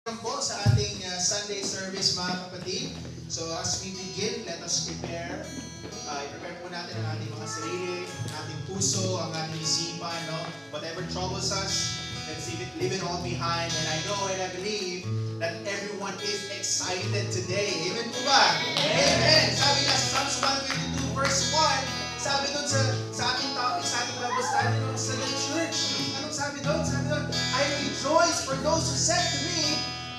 Po sa ating Sunday service mga kapatid. So as we begin, let us prepare. I-prepare po natin ang ating mga sarili, ang ating puso, ang ating isipan, no? Whatever troubles us, let's leave it all behind. And I know and I believe that everyone is excited today. Amen po ba? Amen! Sabi nga sa Psalms 122 verse 1, sabi doon sa ating topic, sa ating Bible study, no? Sa the church. Anong sabi doon? Sabi doon, I rejoice for those who said to me,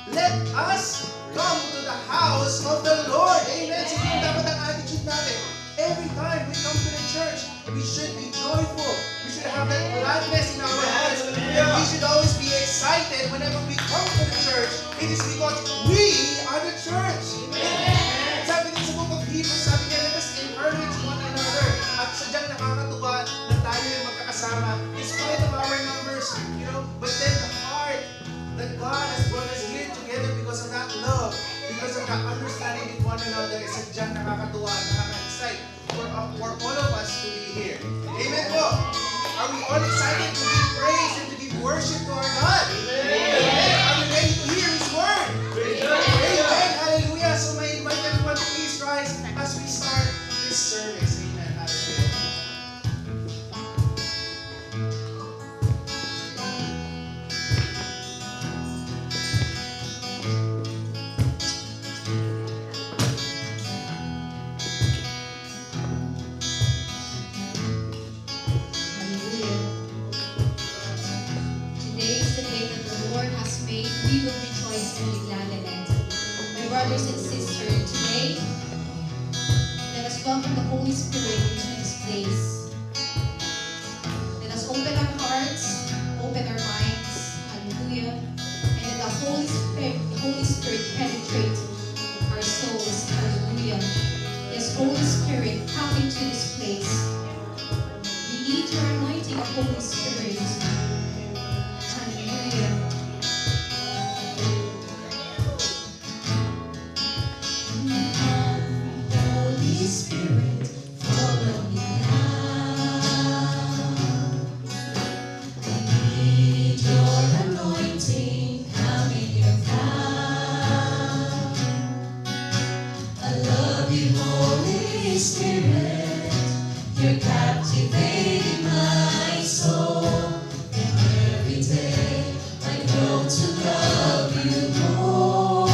let us come to the house of the Lord. Amen. So yun dapat ang attitude natin. Every time we come to the church, we should be joyful. We should have that gladness in our hearts. And we should always be excited whenever we come to the church. It is because we are the church. Amen. Sabi din sa book of Hebrews, sabi niya, let us encourage one another. At sadyang nakakatuwa na tayo yung magkakasama. In spite of our numbers, but then the heart that God has brought us here together because of that love, because of that understanding with one another, is sadyang nakakatuwa at nakaka-excite for all of us to be here. Amen po! Are we all excited to give praise and to give worship to our God? Amen! Are we ready to hear His Word? Amen! Hallelujah! So may invite everyone to please rise as we start this service. Amen! Hallelujah! We will rejoice and be glad in it. My brothers and sisters, today, let us welcome the Holy Spirit into this place. Let us open our hearts, open our minds, hallelujah, and let the Holy Spirit penetrate our souls, hallelujah. Yes, Holy Spirit, come into this place. We need your anointing of Holy Spirit. Hallelujah. Spirit, follow me now. I need your anointing, come in your power. I love you, Holy Spirit. You're captivating my soul. And every day I grow to love you more.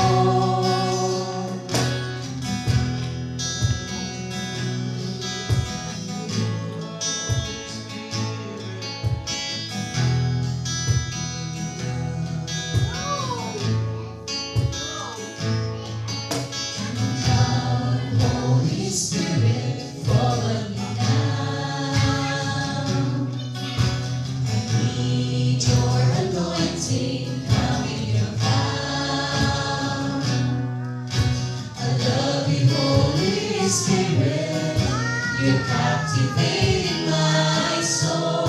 You're captivating my soul,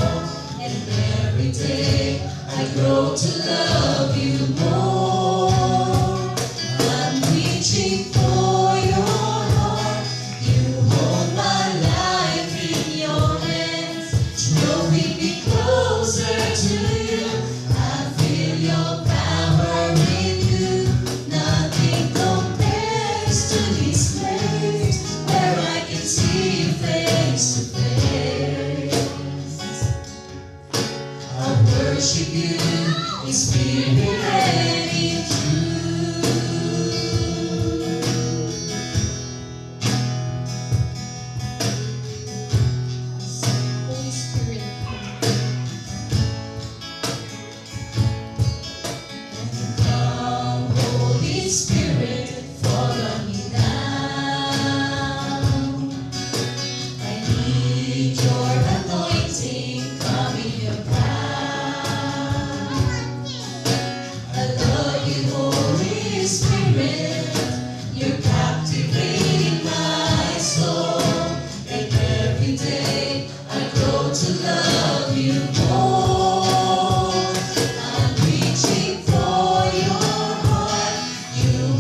and every day I grow to love you more. I'm reaching for your heart. You hold my life in your hands. Drawing me closer to you. I feel your power in you. Nothing compares to this place where I can see you face to face. I worship you in spirit and in truth. Holy Spirit, come, Holy Spirit, follow me now. I need your anointing, come in your power. I love you, Holy Spirit. You're captivating my soul. And every day I grow to love you more. I'm reaching for your heart. You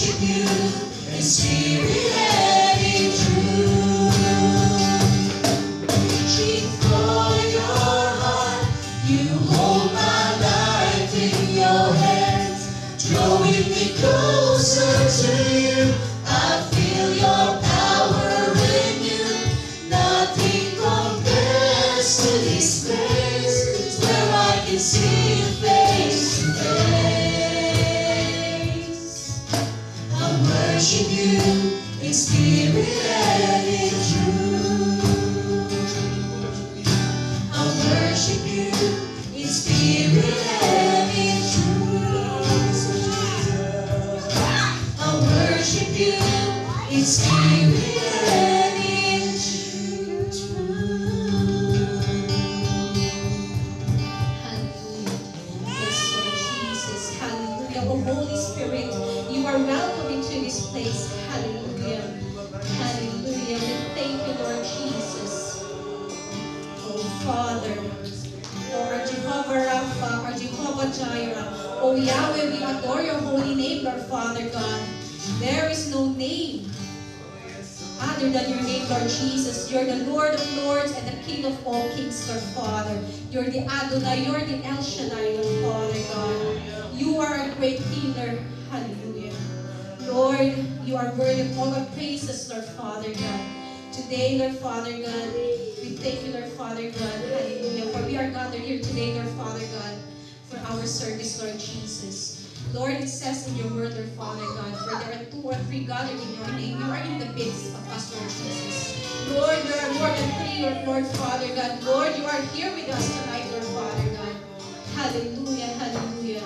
worship you in spirit and in truth. Reaching for your heart, you hold my life in your hands, drawing me closer to you. I feel your power in you. Nothing compares to this place where I can see you face to face. I worship you in spirit and in truth. I worship you in spirit and in truth. I worship you in spirit and in truth. Hallelujah. Yes, Lord Jesus. Hallelujah. Oh, Holy Spirit, you are welcome into this place. Hallelujah. Hallelujah. We thank you, Lord Jesus. Oh, Father. Oh, our Jehovah Rapha, our Jehovah Jireh. Oh, Yahweh, we adore your holy name, Lord Father God. There is no name other than your name, Lord Jesus. You're the Lord of Lords and the King of all kings, Lord Father. You're the Adonai, you're the El Shaddai, Lord Father God. You are a great healer. Hallelujah. Lord, you are worthy of all our praises, Lord Father God. Today, Lord Father God, we thank you, Lord Father God. Hallelujah. For we are gathered here today, Lord Father God, for our service, Lord Jesus. Lord, it says in your word, Lord Father God, for there are 2 or 3 gathered in your name. You are in the midst of us, Lord Jesus. Lord, there are more than 3, Lord Father God. Lord, you are here with us tonight, Lord Father God. Hallelujah, hallelujah.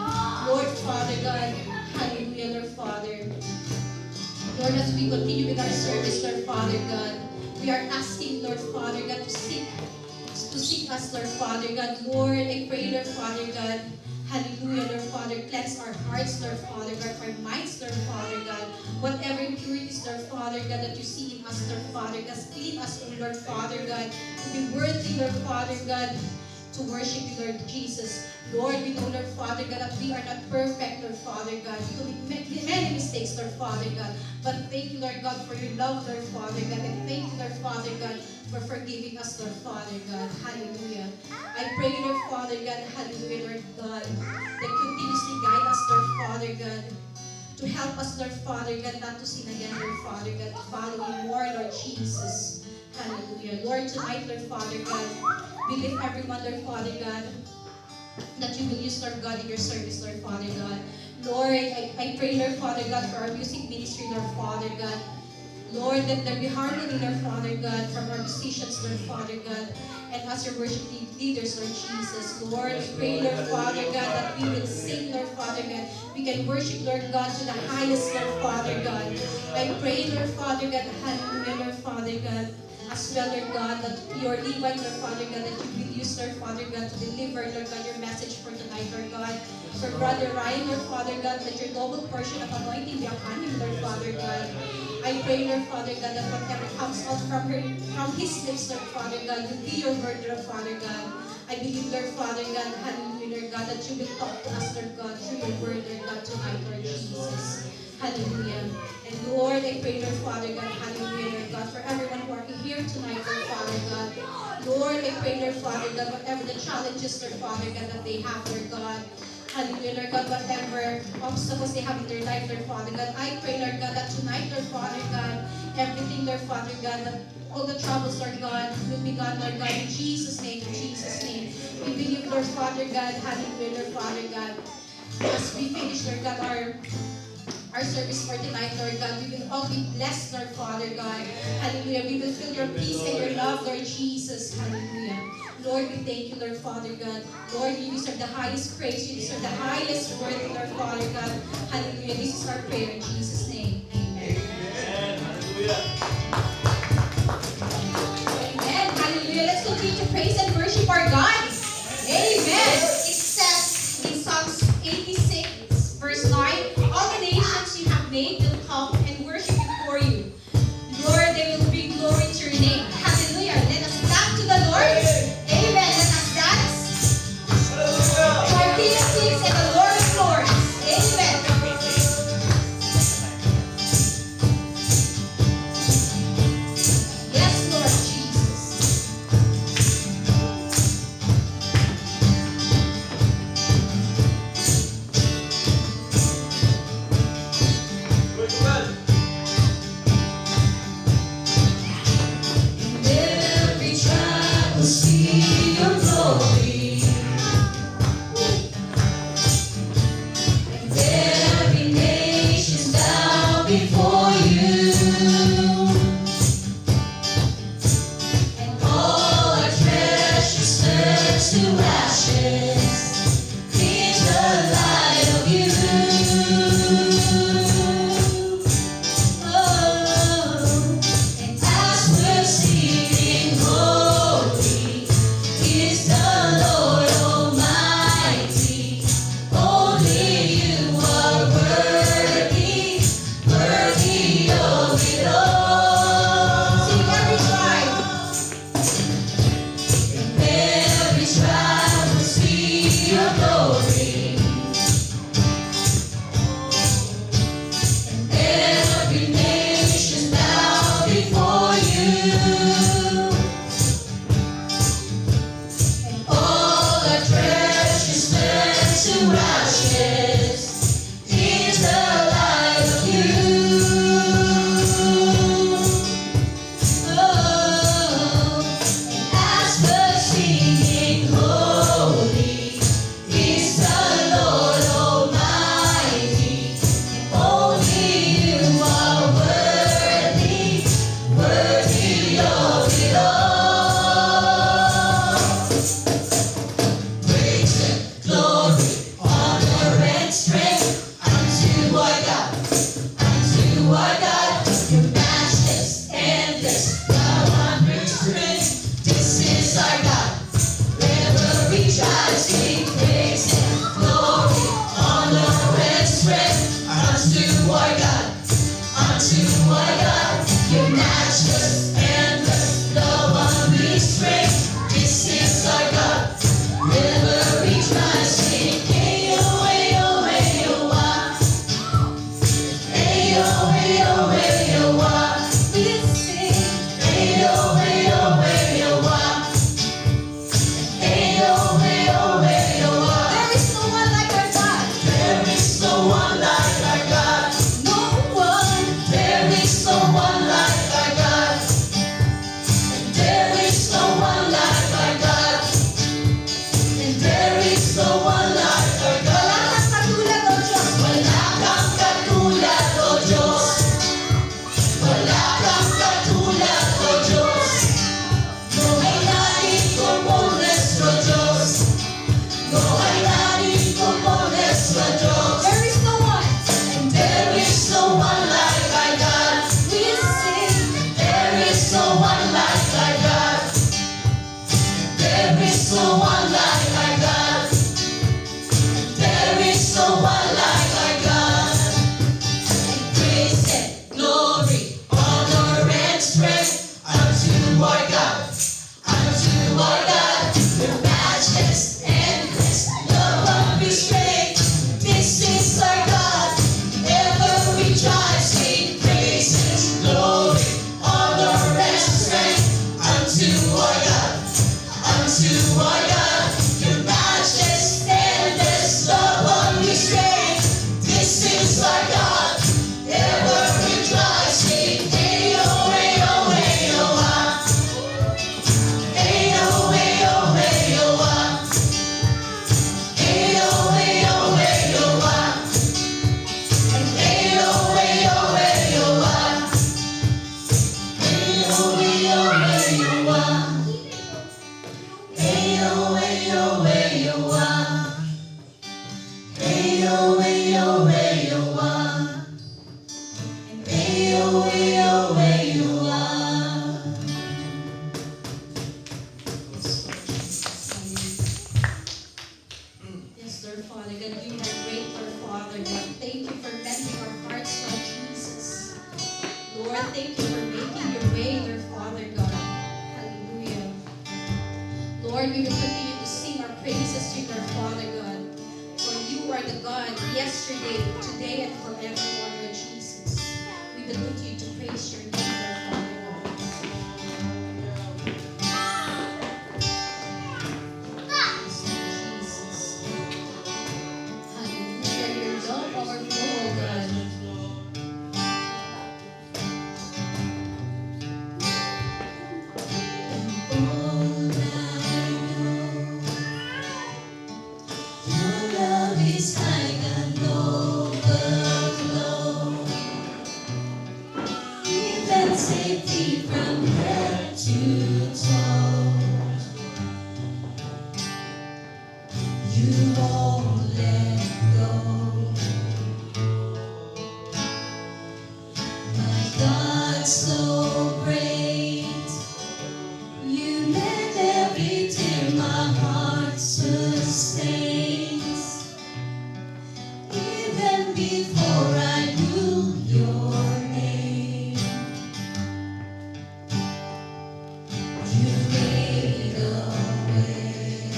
Lord Father God, hallelujah, Lord Father. Lord, as we continue with our service, Lord Father God, we are asking, Lord Father God, to seek us, Lord Father God. Lord, I pray, Lord Father God, hallelujah, Lord Father, cleanse our hearts, Lord Father God, our minds, Lord Father God. Whatever impurities, Lord Father God, that you see in us, Lord Father God, clean us, Lord Father God, to be worthy, Lord Father God, to worship you, Lord Jesus. Lord, we know, Lord Father God, that we are not perfect, Lord Father God. We commit many mistakes, Lord Father God. But thank you, Lord God, for your love, Lord Father God. And thank you, Lord Father God, for forgiving us, Lord Father God. Hallelujah. I pray, Lord Father God, hallelujah, Lord God, that continuously guide us, Lord Father God, to help us, Lord Father God, not to sin again, Lord Father God, to follow you more, Lord Jesus. Hallelujah. Lord, tonight, Lord Father God, we lift everyone, Lord Father God, that you will use, Lord God, in your service, Lord Father God. Lord, I pray, Lord Father God, for our music ministry, Lord Father God. Lord, that there be harmony, Lord Father God, from our musicians, Lord Father God, and as your worship leaders, Lord Jesus. Lord, I pray, Lord Father God, that we will sing, Lord Father God. We can worship, Lord God, to the highest, Lord Father God. I pray, Lord Father God, hallelujah, Lord Father God, as well, Lord God, that your Levite, Lord Father God, that you will use, Lord Father God, to deliver, Lord God, your message for tonight, Lord God. For Brother Ryan, Lord Father God, let your double portion of anointing be upon him, Lord Father God. I pray, Lord Father God, that whatever comes out from his lips, Lord Father God, will be your word, Lord Father God. I believe, Lord Father God, hallelujah, Lord God, that you will talk to us, Lord God, through your word, Lord God, tonight, Lord Jesus. Hallelujah. And Lord, I pray, Lord Father God, hallelujah, Lord God, for everyone who are here tonight, Lord Father God. Lord, I pray, Lord Father God, whatever the challenges, Lord Father God, that they have, Lord God. Hallelujah, Lord God, whatever obstacles they have in their life, Lord Father God. I pray, Lord God, that tonight, Lord Father God, everything, Lord Father God, that all the troubles, Lord God, will be gone, Lord God, in Jesus' name, in Jesus' name. We believe, Lord Father God, hallelujah, Lord Father God, as we finish, Lord God, our service for tonight, Lord God. We will all be blessed, Lord Father God. Hallelujah. We will feel your peace and your love, Lord Jesus. Hallelujah. Lord, we thank you, Lord Father God. Lord, you deserve the highest praise. You deserve the highest worth, Lord Father God. Hallelujah. This is our prayer in Jesus' name. Amen. Amen. Hallelujah. Amen. Hallelujah. Let's continue to praise and worship our God. Amen. It says in Psalms 86, verse 9, all the nations you have made will come and worship before you. Lord, they will bring glory to your name. Hallelujah. Let us clap to the Lord. Amen. Let us dance to our King of Kings and the Lord of Lords. Amen. no one like our God. There is no one like our God. There is no one like our God. Praise and glory, honor and strength unto our God. Unto our God, your matchless, endless love and restraint. This is our God, ever rejoicing. Praises, glory, honor and strength unto our God. Unto our God, your matchless, endless love and restraint. This is our God, ever rejoicing. Hey oh, hey oh, hey oh, ah. Hey oh, hey oh, hey oh, ah. Hey oh, hey oh, hey oh, ah. Hey oh, hey oh, hey oh, ah. Hey oh, hey oh, hey oh, ah. Hey oh, hey oh, hey oh, ah. Hey oh, hey oh, hey oh, ah. Hey oh, hey oh, hey oh, ah. Yes, Lord Father God, you are great, Lord Father God. Thank you for mending our hearts, Lord Jesus. Lord, thank you for making your way, Lord Father God. Hallelujah. Lord, we will continue to sing our praises to you, Lord Father God. For you are the God yesterday, today, and forevermore, Lord Jesus. We will continue to praise your name, Lord Father God. Yes, Lord Jesus. Hallelujah. Your love overflow, God. All I know, your love is like an overflow. Even safety from head to toe. You won't let go. My God, so great. You let every tear my heart sustains. Even before I knew your name, you made a way.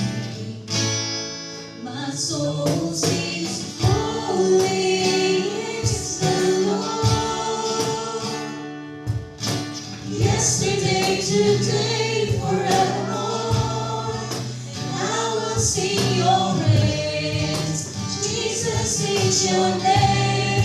My soul sings, holy is the Lord. Yesterday, today, forevermore, I will sing your praise. Jesus is your name.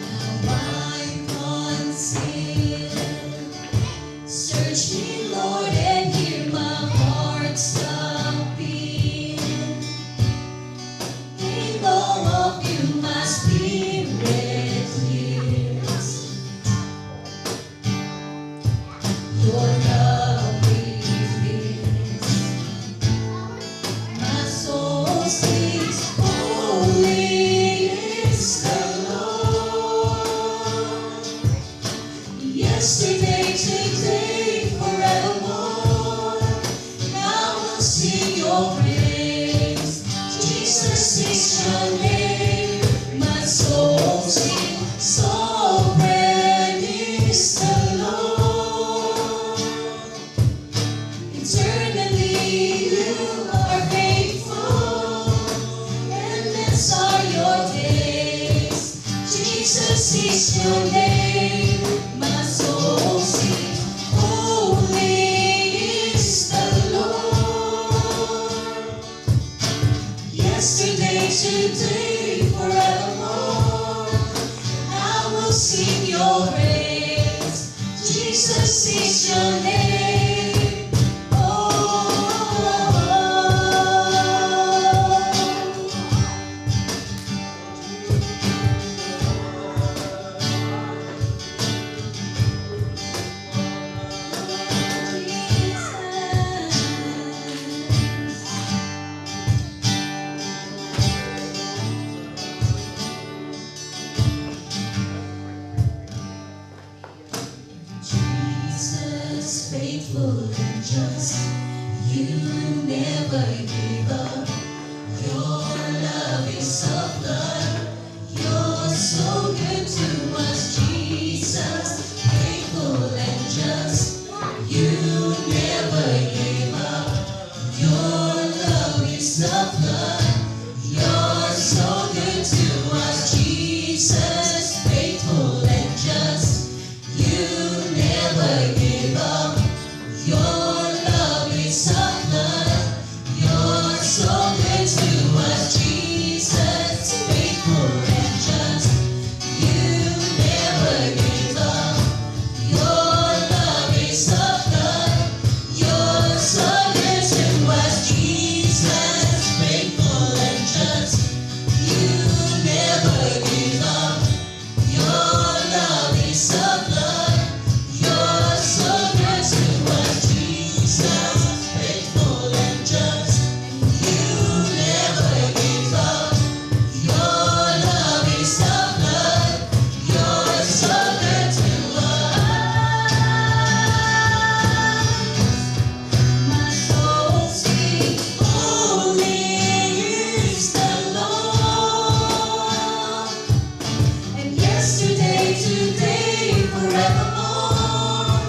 Now I'm concealed. Search me, Lord, and hear my heart stop beating. In all of you, my spirit hears. Your love reveals. My soul sings, holy is the Lord. Yesterday, today, forevermore, I will sing your praise. Jesus is your name. My soul sings, sovereign is the Lord. Eternally you are faithful, endless are your days. Jesus is your name. My soul sings, holy is the Lord. Yesterday, today, forevermore, I will sing your praise. Jesus is your name. Oh. faithful and just. You never give up. Your love is of blood. You're so good to us, Jesus. Faithful and just. You never give up. Your love is of blood. You're so good to us, Jesus. Faithful and just. You never give up. Your love is of blood. You're so good to us, Jesus. Faithful and just. You never give up. Your love is of blood. You're so good to us, Jesus. Faithful and just. You never give up. Your love is of blood. You're so good to us, Jesus. Faithful and just. You never give up. Your love is of blood. You're so good to us. My soul sings, holy is the Lord. And yesterday, today, forevermore,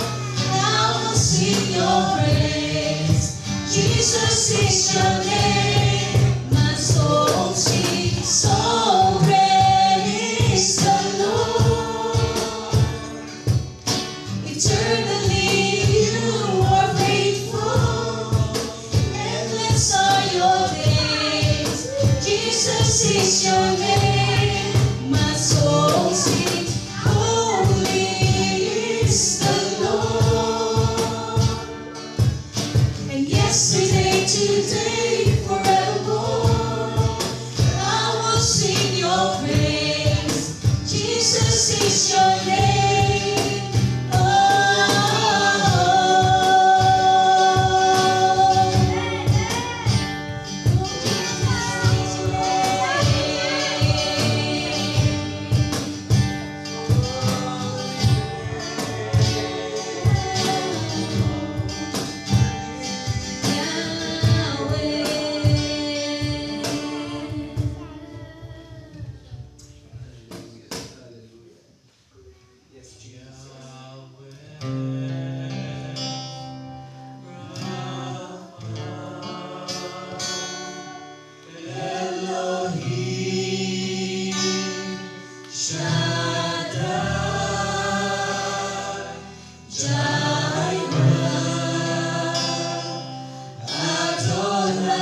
I will sing your praise. Jesus is your name. My soul sings, sovereign is the Lord. Eternally you are faithful. Endless are your days. Jesus is your name. My soul sings, holy is the Lord. And yesterday, today, forevermore, I will sing your praise. Jesus is your name. Oh, Yes, Jesus. Elohim Shaddai, Jireh, Adonai,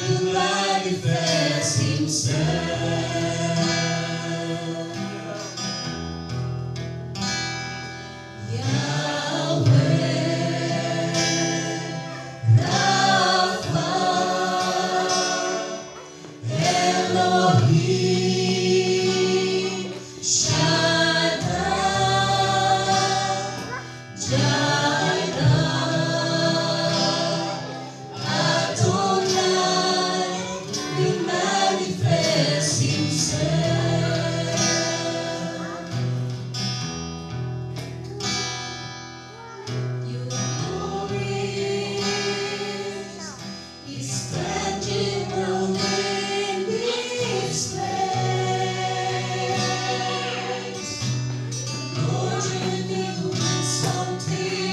will manifest Himself. Yahweh, Rapha, Elohim Shaddai, Jireh, Adonai, will manifest Himself. Your glory is tangible in this place. Lord, you're doing something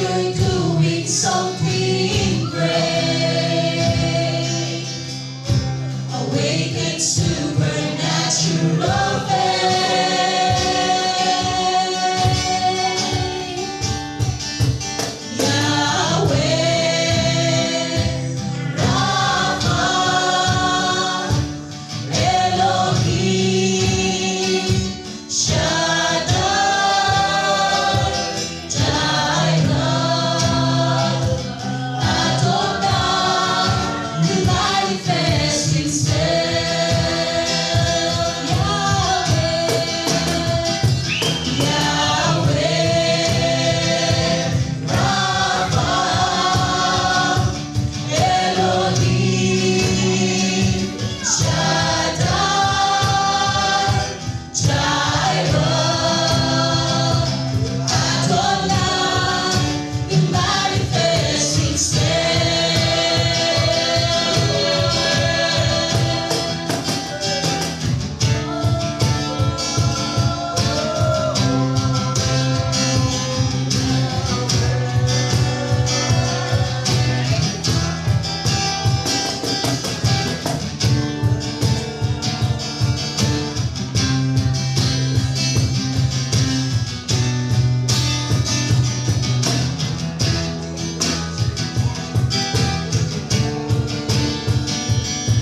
you're doing something great. Awaken supernatural faith. Yahweh, Rapha, Elohim, Shaddai, Jireh, Adonai, you manifest Himself. Yahweh, Yahweh, Rapha, Elohim, Shaddai, Jireh, Adonai, you manifest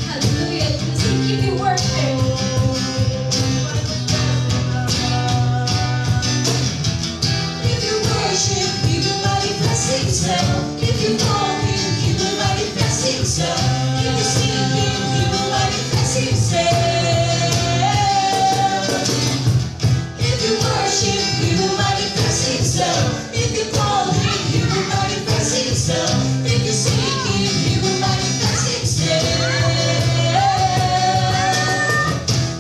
Hallelujah. Please keep you worship. If you worship, He will manifest Himself. If you call Him, He will manifest Himself. If you seek Him, He will manifest Himself. If you worship, He will manifest Himself. If you call Him, He will manifest Himself. If you seek Him, He will manifest Himself.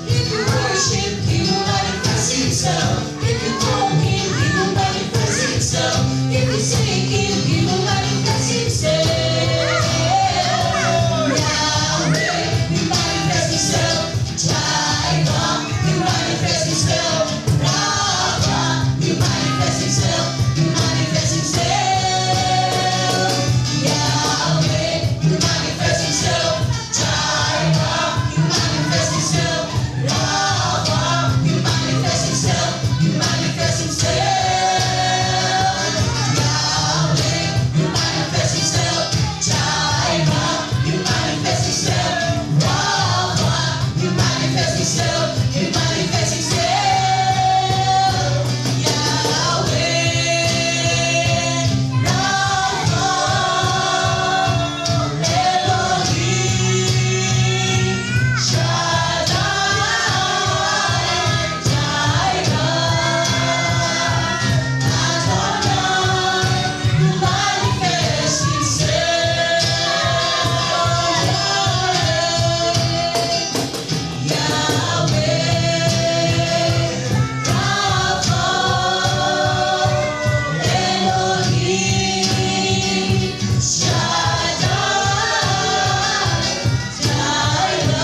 If you worship, He will manifest Himself. If you call Him, He will manifest Himself. If you seek Him, He will manifest Himself. Yahweh, He manifest Himself. Jireh, He manifest Himself. Rapha, He manifest Himself. He manifest Himself. Yahweh, He manifest Himself. Jireh, He manifest Himself. Rapha, He manifest Himself. He manifest Himself. Yahweh, He manifest Himself. Jireh, He manifest Himself. Rapha, He manifest Himself. He manifest Himself. Yahweh, Rapha, Elohim, Shaddai, Jireh, Adonai, you manifest Himself. Yahweh, Rapha, Elohim, Shaddai, Jireh,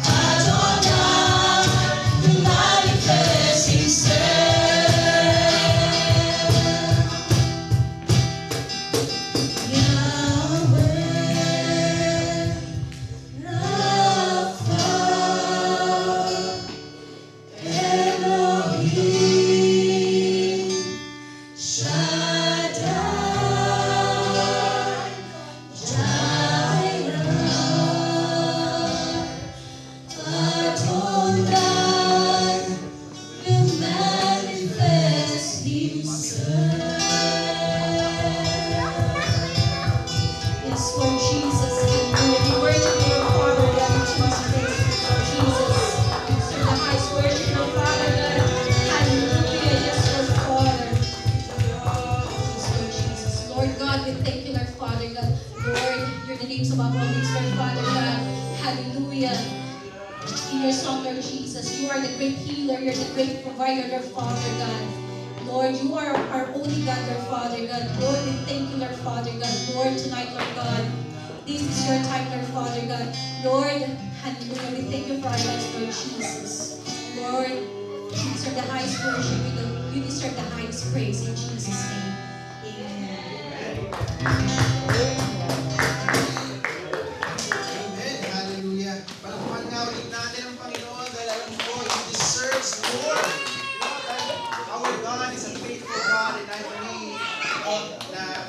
Adonai, you manifest Himself. Yahweh, Rapha, Elohim, Shaddai, Jireh, Adonai, will manifest Himself. Yes, Lord Jesus. Hallelujah. We worship your Father God in Jesus' name. Jesus. So the highest worship your Father God. Hallelujah. Yes, Lord Father. Yes, Lord Jesus. Lord God, we thank you, Lord Father God. Lord, you're the names above all names, Lord Father God. Hallelujah. In your song, Lord Jesus, you are the great healer, you're the great provider, Lord Father God. Lord, you are our only God, Lord Father God. Lord, we thank you, Lord Father God. Lord, tonight, Lord God, this is your time, Lord Father God. Lord, hallelujah, we thank you for our lives, Lord Jesus. Lord, these are the highest worship we do. You deserve the highest praise in Jesus' name. Amen. Amen. Hallelujah. Palakpakan nga ulit natin ang Panginoon dahil alam ko, He deserves more. You know, dahil our God is a faithful God and I believe na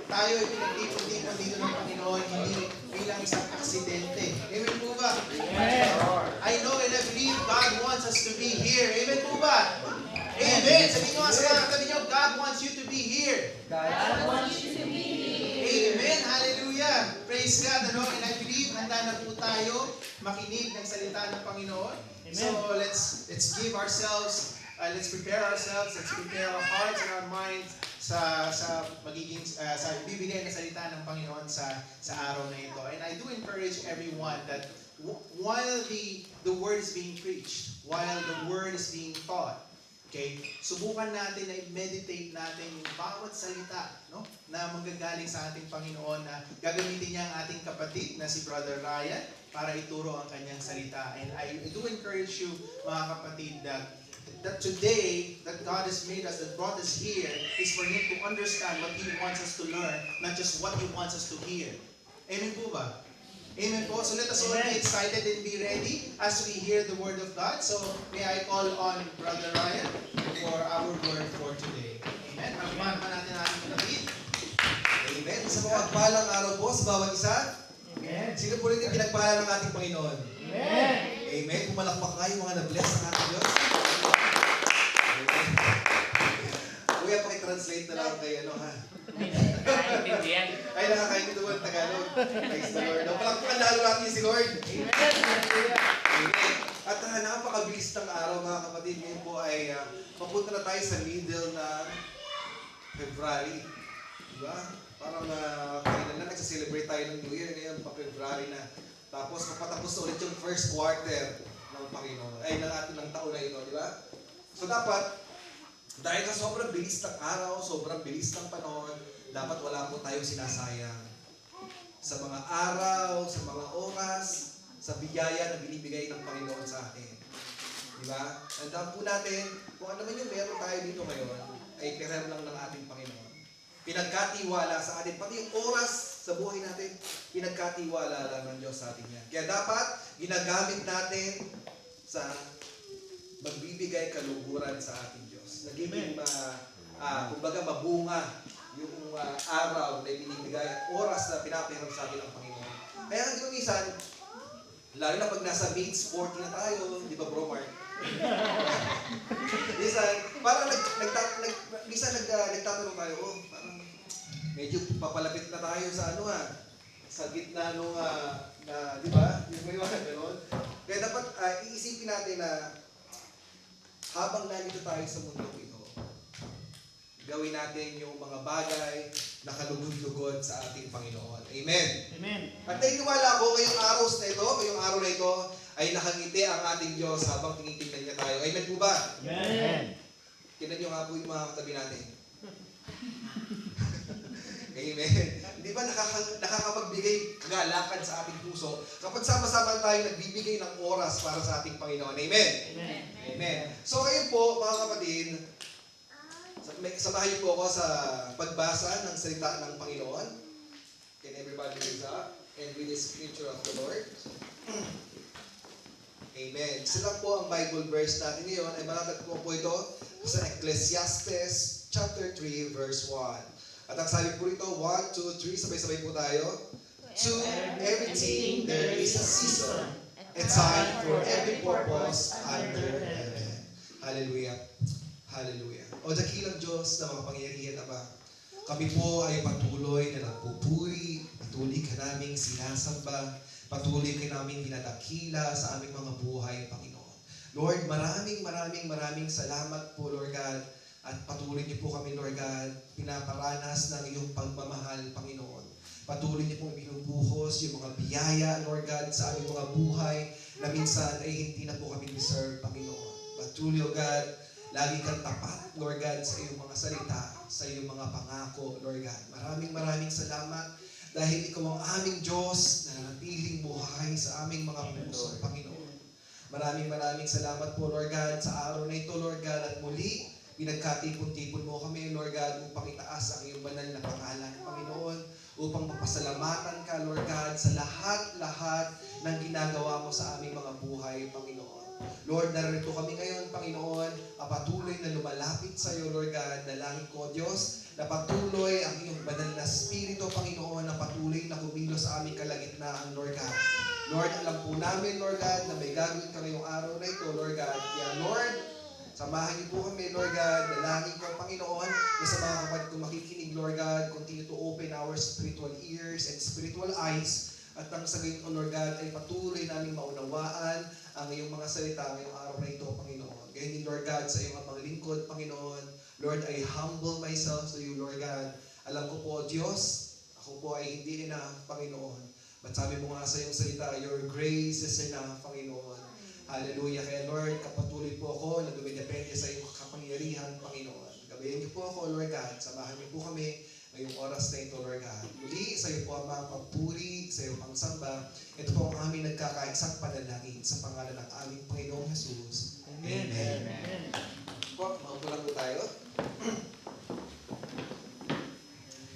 tayo ay pinagtipon-tipon dito ng Panginoon, hindi bilang isang aksidente. Amen po ba? I know and I believe God wants us to be here. Amen po ba? Amen. Sabihin nyo nga sa mga katabi nyo, God wants you to be here. Amen. Hallelujah. Praise God. Ano? And I believe handa na po tayo makinig ng salita ng Panginoon. So let's give ourselves, let's prepare ourselves, let's prepare our hearts and our minds sa magiging sa bibigay na salita ng Panginoon sa araw na ito. And I do encourage everyone that while the word is being preached, while the word is being taught, okay, subukan natin na i-meditate natin yung bawat salita, no, na manggagaling sa ating Panginoon na gagamitin niya ang ating kapatid na si Brother Ryan para ituro ang kanyang salita. And I do encourage you, mga kapatid, that today, that God has made us, that brought us here, is for Him to understand what He wants us to learn, not just what He wants us to hear. Amen po ba? Amen po. So let us all be excited and be ready as we hear the Word of God. So may I call on Brother Ryan for our word for today. Amen. Pagpapaan pa natin ang ating kapatid. Amen. Sa mga pagpalang araw po sa bawat isa. Amen. Sino po rin yung pinagpala ng ating Panginoon? Amen. Amen. Pumalakpak kayo mga na-bless ng ating Diyos. Amen. Kuya, pakitranslate na lang kayo, ano ha? Ay, nakakaintindi ang Tagalog. Praise the Lord. Palakpakan lalo natin si Lord. Amen. Amen. At napakabilis ng araw mga kapatid. Ngayon po ay papunta na tayo sa middle ng February. Diba? Parang kailan na nagsaselebrate tayo ng New Year. Ngayon pa February na. Tapos papatapos na ulit yung first quarter ng Panginoon. Ay, ng taon na ito. Diba? So dapat, dahil sa sobrang bilis ng araw, sobrang bilis ng panahon, dapat wala po tayong sinasayang sa mga araw, sa mga oras, sa biyaya na binibigay ng Panginoon sa atin. Diba? Tandaan po natin, kung ano man yung meron tayo dito ngayon, ay pirer lang ng ating Panginoon. Pinagkatiwala sa atin, pati yung oras sa buhay natin, pinagkatiwala lang ng Diyos sa atin yan. Kaya dapat, ginagamit natin sa magbibigay kaluguran sa ating Diyos. Nagiging kumbaga mabunga yung araw na ibinibigay at oras na pinapahiram sa atin ng Panginoon. Kaya di ba minsan, lalo na pag nasa mid 40 na tayo, di ba bro Mark? Minsan, parang nagtatanong tayo, parang medyo papalapit na tayo sa sa gitna nung, di ba? Yung may mga gano'n. Kaya dapat iisipin natin na habang nandito tayo sa mundo ito, gawin natin yung mga bagay na kalugod-lugod sa ating Panginoon. Amen. Amen. At naniniwala ako, ngayong araw na ito, ay nakangiti ang ating Diyos habang tinitingnan niya tayo. Amen po ba? Amen. Tingnan niyo nga po yung mga katabi natin. Amen. Di ba nakakapagbigay kagalakan sa ating puso kapag sama-sama tayo nagbibigay ng oras para sa ating Panginoon. Amen. Amen. Amen. So ngayon po, mga kapatid, samahan niyo po ako sa pagbasa ng salita ng Panginoon. Can everybody raise up and read the scripture of the Lord? Amen. Sila po ang Bible verse natin ngayon ay matatagpuan po ito sa Ecclesiastes chapter 3 verse 1. At ang sabi po rito, 1, 2, 3, sabay-sabay po tayo. To everything there is a season, a time for every purpose under heaven. Hallelujah. Hallelujah. O dakilang Diyos na makapangyarihan, Ama, kami po ay patuloy na nagpupuri, patuloy ka naming sinasamba, patuloy ka naming dinadakila sa aming mga buhay, Panginoon. Lord, maraming salamat po, Lord God, at patuloy niyo po kami, Lord God, pinaparanas ng iyong pagmamahal, Panginoon. Patuloy niyo pong binubuhos yung mga biyaya, Lord God, sa aming mga buhay na minsan ay hindi na po kami deserve, Panginoon. But truly, O God, lagi kang tapat, Lord God, sa iyong mga salita, sa iyong mga pangako, Lord God. Maraming salamat dahil ikaw ang aming Diyos na nanatiling buhay sa aming mga puso, Panginoon. Maraming salamat po, Lord God, sa araw na ito, Lord God, at muli, Pinagkatipon-tipon mo kami, Lord God, upang itaas ang iyong banal na pangalan, Panginoon, upang mapasalamatan ka, Lord God, sa lahat-lahat ng ginagawa mo sa aming mga buhay, Panginoon. Lord, narito kami ngayon, Panginoon, patuloy na lumalapit sa iyo, Lord God, dalangin ko, Diyos, na patuloy ang iyong banal na Espiritu, Panginoon, na patuloy na kumilos sa aming kalagitnaan, Lord God. Lord, alam po namin, Lord God, na may gagawin ka ngayong araw na ito, Lord God. Kaya, Lord, samahan niyo po kami, Lord God. Dalangin ko, Panginoon, na sa mga kapatid kong makikinig, Lord God, continue to open our spiritual ears and spiritual eyes. At nang sa gayon, Lord God, ay patuloy namin maunawaan ang iyong mga salita ngayong araw na ito, Panginoon. Gayon din, Lord God, sa iyong mga lingkod, Panginoon. Lord, I humble myself to you, Lord God. Alam ko po, Diyos, ako po ay hindi enough, Panginoon. But sabi mo nga sa iyong salita, your grace is enough, Panginoon. Hallelujah. Kaya Lord, kapatuloy po ako na dumidepende sa iyong kapangyarihan, Panginoon. Gabayan niyo po ako, Lord God. Samahan niyo po kami ngayong oras na ito, Lord God. Muli, sa iyo po ang mga papuri, sa iyo pang samba. Ito po ang aming nagkakaisang panalangin sa pangalan ng aming Panginoong Jesus. Amen. Amen. Po, maupo lang po tayo.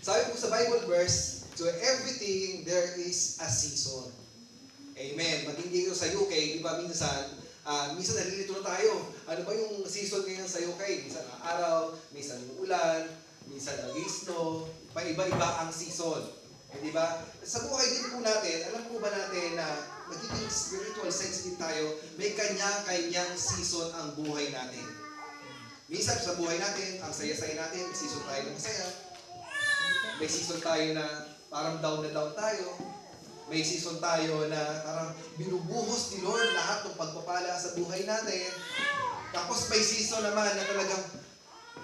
Sabi po sa Bible verse, to everything there is a season. Amen. Maging dito sa UK, di ba minsan nalilito na tayo. Ano ba yung season ngayon sa UK? Minsan araw, minsan ulan, minsan nag-snow, paiba-iba ang season. Di ba? Sa buhay din po natin, alam po ba natin na magiging spiritual sensitive tayo, may kanya-kanyang season ang buhay natin. Minsan sa buhay natin, ang saya-saya natin, may season tayo na masaya. May season tayo na parang down na down tayo. May season tayo na parang binubuhos ni Lord lahat ng pagpapala sa buhay natin. Tapos may season naman na talagang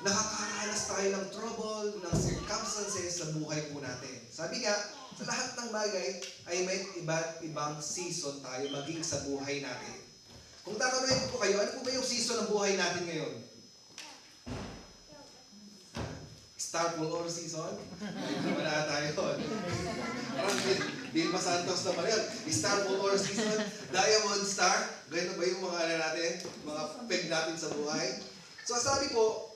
nakakaranas tayo ng trouble, ng circumstances sa buhay po natin. Sabi nga, sa lahat ng bagay ay may iba't ibang season tayo maging sa buhay natin. Kung tatanungin ko po kayo, ano po ba yung season ng buhay natin ngayon? Star Full Or season? Ay, naman na tayo. Parang Vilma Santos naman yun. Star Full Or season, Diamond Star. Ganyan ba yung mga natin, mga peg natin sa buhay? So sabi po,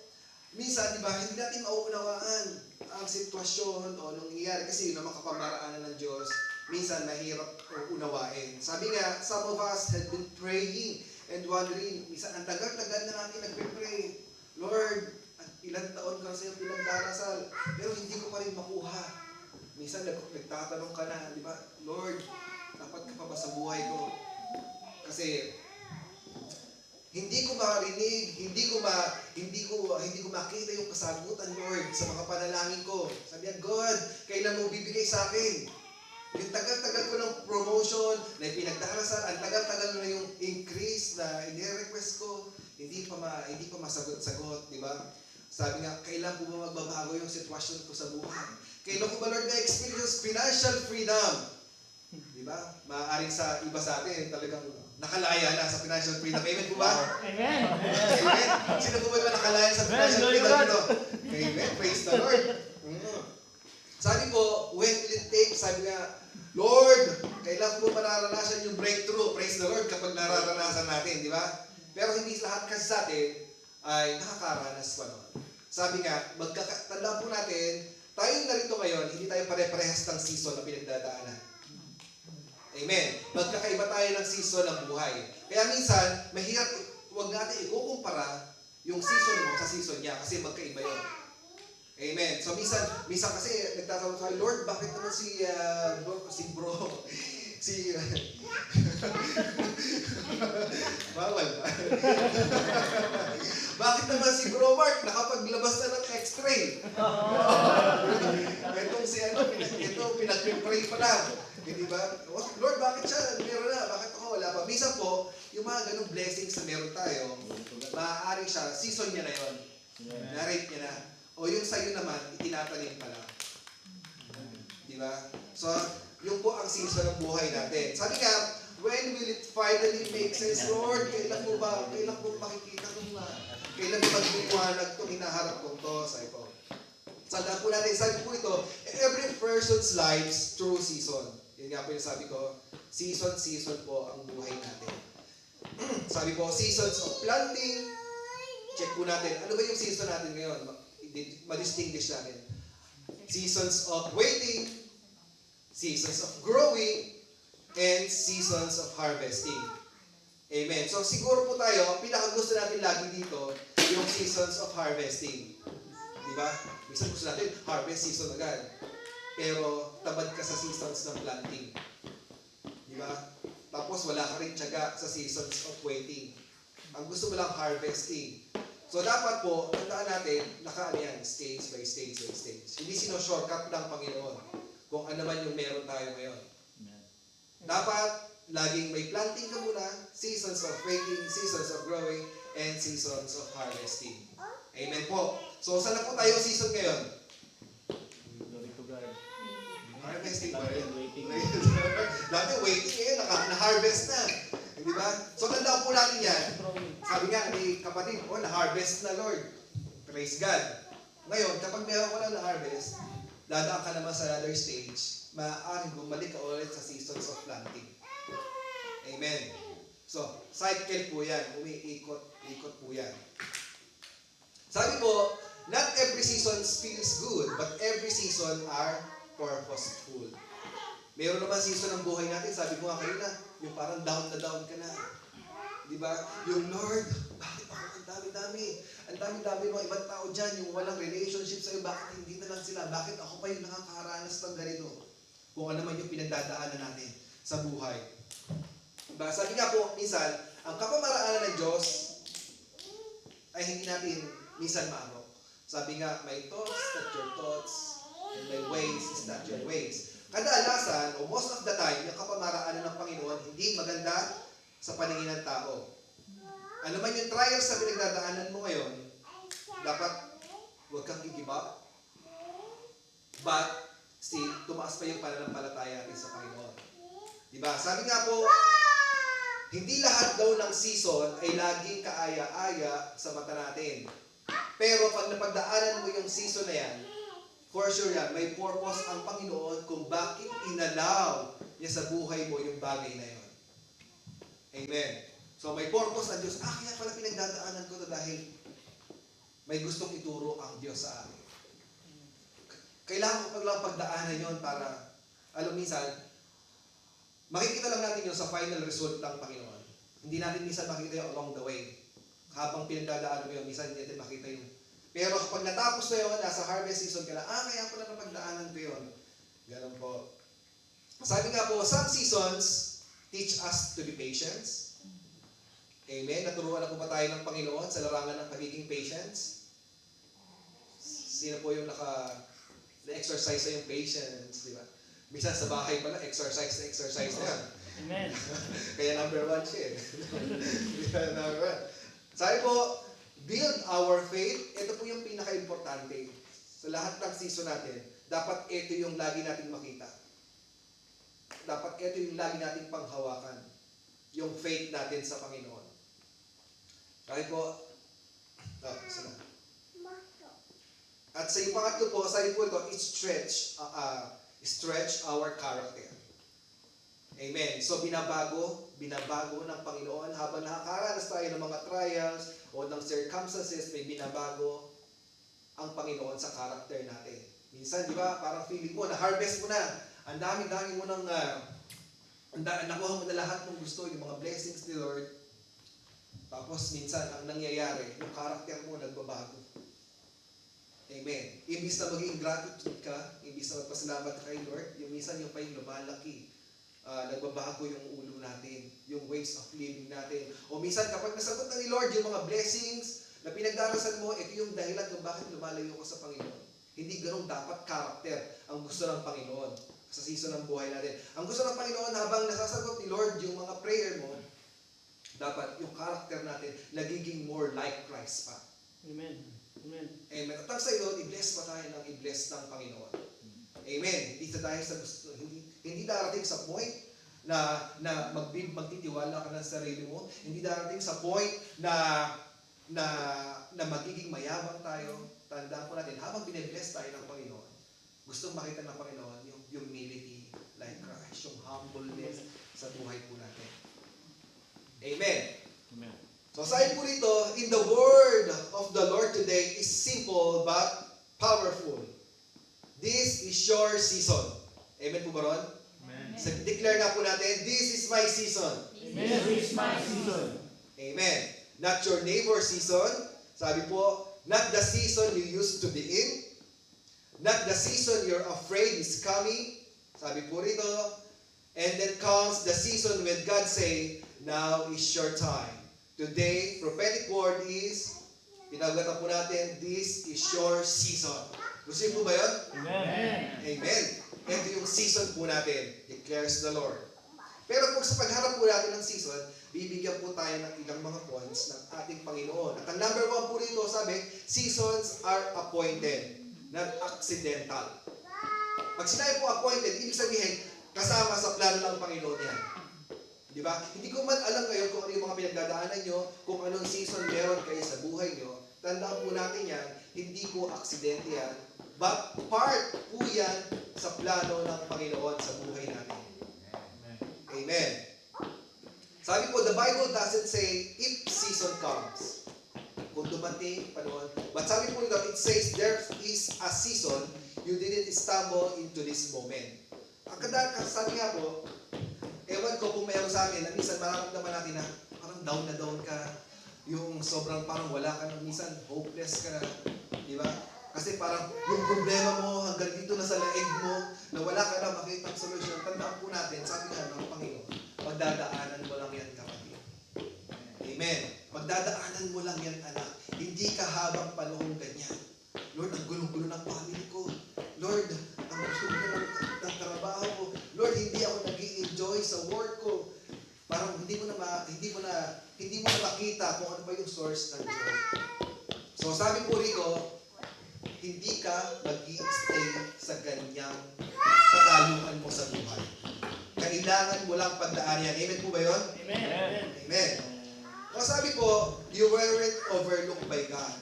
minsan, di ba, hindi natin mauunawaan ang sitwasyon o nangyayari kasi yun ang makapamaraanan ng Diyos. Minsan, mahirap unawain. Sabi nga, some of us had been praying and wondering, minsan, ang tagal-tagal na natin nagpe-pray. Lord, ilang taon ka sa'yo pinagdarasal, pero hindi ko pa rin makuha. Minsan, nagtatanong ka na, di ba, Lord, dapat ka pa ba sa buhay ko? Kasi, hindi ko marinig, hindi ko makita yung kasagutan, Lord, sa mga panalangin ko. Sabi niya, God, kailan mo bibigay sa akin? Yung tagal-tagal ko ng promotion na pinagdarasal, ang tagal-tagal na yung increase na ini-request ko, hindi pa masagot-sagot, di ba? Sabi nga, kailan po ba magbabago yung sitwasyon ko sa buhay? Kailan ko ba, Lord, na-experience financial freedom? Di ba? Maaaring sa iba sa atin, talagang nakalaya na sa financial freedom. Amen po ba? Amen. Amen. Sino po ba nakalaya sa financial freedom dito? Amen. Praise the Lord. Sabi po, when will it take? Sabi nga, Lord, kailan ko ba mararanasan yung breakthrough? Praise the Lord kapag nararanasan natin, di ba? Pero hindi lahat kasi sa atin ay nakakaranas pa naman. Sabi nga, tanda po natin, tayong narito ngayon, hindi tayo pare-parehas ng season na pinagdadaanan. Amen. Magkakaiba tayo ng season ng buhay. Kaya minsan, mahirap, huwag natin ikukumpara yung season mo sa season niya kasi magkaiba yun. Amen. So minsan kasi nagtatanong tayo, Lord, bakit naman si bawal ba? Bakit naman si Bro Mark nakapaglabas na ng X-ray? Itong pinag-pray pa lang. Hindi ba? Lord, bakit siya? Meron na. Bakit ako wala pa? Minsan po, yung mga ganong blessings na meron tayo, maaari siya, season niya na yun. Na-rate niya na. O yung sa'yo naman, itinatanim pa lang. Di ba? So, yung po ang season ng buhay natin. Sabi nga, when will it finally make sense, Lord? Kailan po makikita itong kailan po mag-iwanag itong hinaharap ko to? Sabi po. Sandaan po natin, sabi po ito, every person's lives through season. Yun nga po yung sabi ko, season po ang buhay natin. Sabi po, seasons of planting, check po natin, ano ba yung season natin ngayon? Ma-distinguish natin. Seasons of waiting, seasons of growing, and seasons of harvesting. Amen. So siguro po tayo, pinakagusto natin lagi dito, yung seasons of harvesting. Di ba? Minsan gusto natin, harvest season agad. Pero tamad ka sa seasons ng planting. Di ba? Tapos wala ka rin tiyaga sa seasons of waiting. Ang gusto mo lang harvesting. So dapat po, tandaan natin, nakaano yan, stage by stage by stage. Hindi sino-shortcut ng Panginoon kung ano man yung meron tayo ngayon. Dapat, laging may planting ka muna, seasons of waiting, seasons of growing, and seasons of harvesting. Amen po. So, saan na po tayo season ngayon? Glory to God. Harvesting pa rin. Waiting. Dati waiting na-harvest na. Di ba? So, tandaan po natin yan. Sabi nga ni kapatid, na-harvest na Lord. Praise God. Ngayon, kapag meron ko lang na-harvest, dadaan ka naman sa another stage, maaaring bumalik ka ulit sa seasons of planting. Amen. So, cycle po yan. Umiikot po yan. Sabi po, not every season feels good, but every season are purposeful. Meron naman season ng buhay natin, sabi ko nga kanina, yung parang down na down ka na. Di ba? Yung Lord, bakit ako ang dami-dami? Ang dami-dami mga ibang tao dyan, yung walang relationship sa'yo, bakit hindi na lang sila? Bakit ako pa yung nakakaranas ng ganito? Kung ano man yung pinagdadaanan natin sa buhay. Diba? Sabi nga po, minsan, ang kapamaraanan ng Diyos ay hindi natin minsan maarok. Sabi nga, my thoughts, not your thoughts, and my ways is not your ways. Kadalasan, o most of the time, yung kapamaraanan ng Panginoon, hindi maganda sa paningin ng tao. Ano man yung trials na pinagdadaanan mo ngayon, dapat huwag kang i-give up. But, still, tumaas pa yung pananampalataya natin sa Panginoon. Diba? Sabi nga po, hindi lahat daw ng season ay laging kaaya-aya sa mata natin. Pero pag napagdaanan mo yung season na yan, for sure yan, may purpose ang Panginoon kung bakit inalaw niya sa buhay mo yung bagay na yun. Amen. So may purpose ang Diyos. Kaya pala pinagdadaanan ko to dahil may gustong ituro ang Diyos sa akin. Kailangan ko lang pagdaanan yon para, alam minsan, makikita lang natin yun sa final result ng Panginoon. Hindi natin minsan makikita yun along the way. Habang pinagdadaanan mo yun, minsan hindi natin makita yun. Pero kapag natapos na yun, nasa harvest season ka na, kaya pala napagdaanan ko yun. Ganun po. Sabi nga po, some seasons teach us to be patient. Amen. Naturuan na po ba tayo ng Panginoon sa larangan ng pagiging patience? Sino po yung na-exercise sa yung patience, di ba? Minsan sa bahay pala, exercise na yan. Amen. Kaya number 1 siya eh. Kaya number 1. Sabi po, build our faith. Ito po yung pinaka-importante. Sa lahat ng season natin, dapat ito yung lagi nating makita. Dapat ito yung lagi nating panghawakan. Yung faith natin sa Panginoon. Sabi po, isa na. At sa yung pangatlo po, sabi po ito, it stretch our character. Amen. So binabago ng Panginoon habang nakakaranas tayo ng mga trials o ng circumstances, may binabago ang Panginoon sa character natin. Minsan, di ba, parang feeling mo, na-harvest mo na. Ang dami-dami mo nang nakuha mo na lahat ng gusto, yung mga blessings ni Lord. Tapos minsan, ang nangyayari, yung character mo nagbabago. Amen. Imbis na maging gratitude ka, imbis na magpasalamat ka kay Lord, yung minsan yung pa yung lumalaki. Nagbabago yung ulo natin, yung ways of living natin. O minsan kapag nasagot na ni Lord yung mga blessings na pinagdarasan mo, ito yung dahilan kung bakit lumalayo ka sa Panginoon. Hindi ganun dapat character ang gusto ng Panginoon sa season ng buhay natin. Ang gusto ng Panginoon habang nasasagot ni Lord yung mga prayer mo, dapat yung character natin nagiging more like Christ pa. Amen. Amen. Amen. At ang sa iyo, i-bless pa tayo ng i-bless ng Panginoon. Amen. Hindi tayo sa gusto, hindi darating sa point na magtitiwala ka ng sarili mo. Hindi darating sa point na magiging mayabang tayo. Tandaan po natin, habang bine-bless tayo ng Panginoon, gustong makita ng Panginoon yung humility like Christ, yung humbleness sa buhay po natin. Amen. Amen. So sabi po rito, in the word of the Lord today is simple but powerful. This is your season. Amen po ba ron? Amen. So, declare nga po natin, this is my season. Amen. This is my season. Amen. Not your neighbor's season. Sabi po, not the season you used to be in. Not the season you're afraid is coming. Sabi po rito. And then comes the season when God say, now is your time. Today, prophetic word is, tinagatan po natin, this is your season. Gusto niyo po ba yun? Amen. Amen. Ito yung season po natin, declares the Lord. Pero kung sa pagharap po natin ng season, bibigyan po tayo ng ilang mga points ng ating Panginoon. At ang number 1 po rito, sabi, seasons are appointed, not accidental. Pag sinabi po appointed, ibig sabihin, kasama sa plano ng Panginoon yan. Di ba? Hindi ko man alam ngayon kung ano yung mga pinagdadaanan nyo, kung anong season meron kayo sa buhay nyo. Tandaan po natin yan, hindi po aksidente yan, but part po yan sa plano ng Panginoon sa buhay natin. Amen. Sabi po, the Bible doesn't say if season comes. Kung dumating, panahon. But sabi po nito, it says there is a season you didn't stumble into this moment. Ang sabi nga po, ewan ko kung mayroon sa amin, na minsan mararamdaman natin na parang down na down ka, yung sobrang parang wala ka na, minsan hopeless ka na, di ba? Kasi parang yung problema mo hanggang dito na sa leeg mo, na wala ka na makita ang solusyon. Tandaan po natin, sabi nga ng Panginoon, pagdadaanan mo lang yan, kapatid. Amen. Pagdadaanan mo lang yan, anak. Hindi ka habang panahon ganyan. Lord, ang gulo-gulo ng family ko. Lord, ang gulo ng trabaho ko. Lord, hindi ako nag-i-enjoy sa work ko. Parang hindi mo na makita kung ano ba yung source ng joy. So sabi po rito, hindi ka mag-i-stay sa ganyang kataluan mo sa buhay. Kailangan mo lang pagdaan yan. Amen po ba yun? Amen. Amen. So sabi po, you weren't overlooked by God.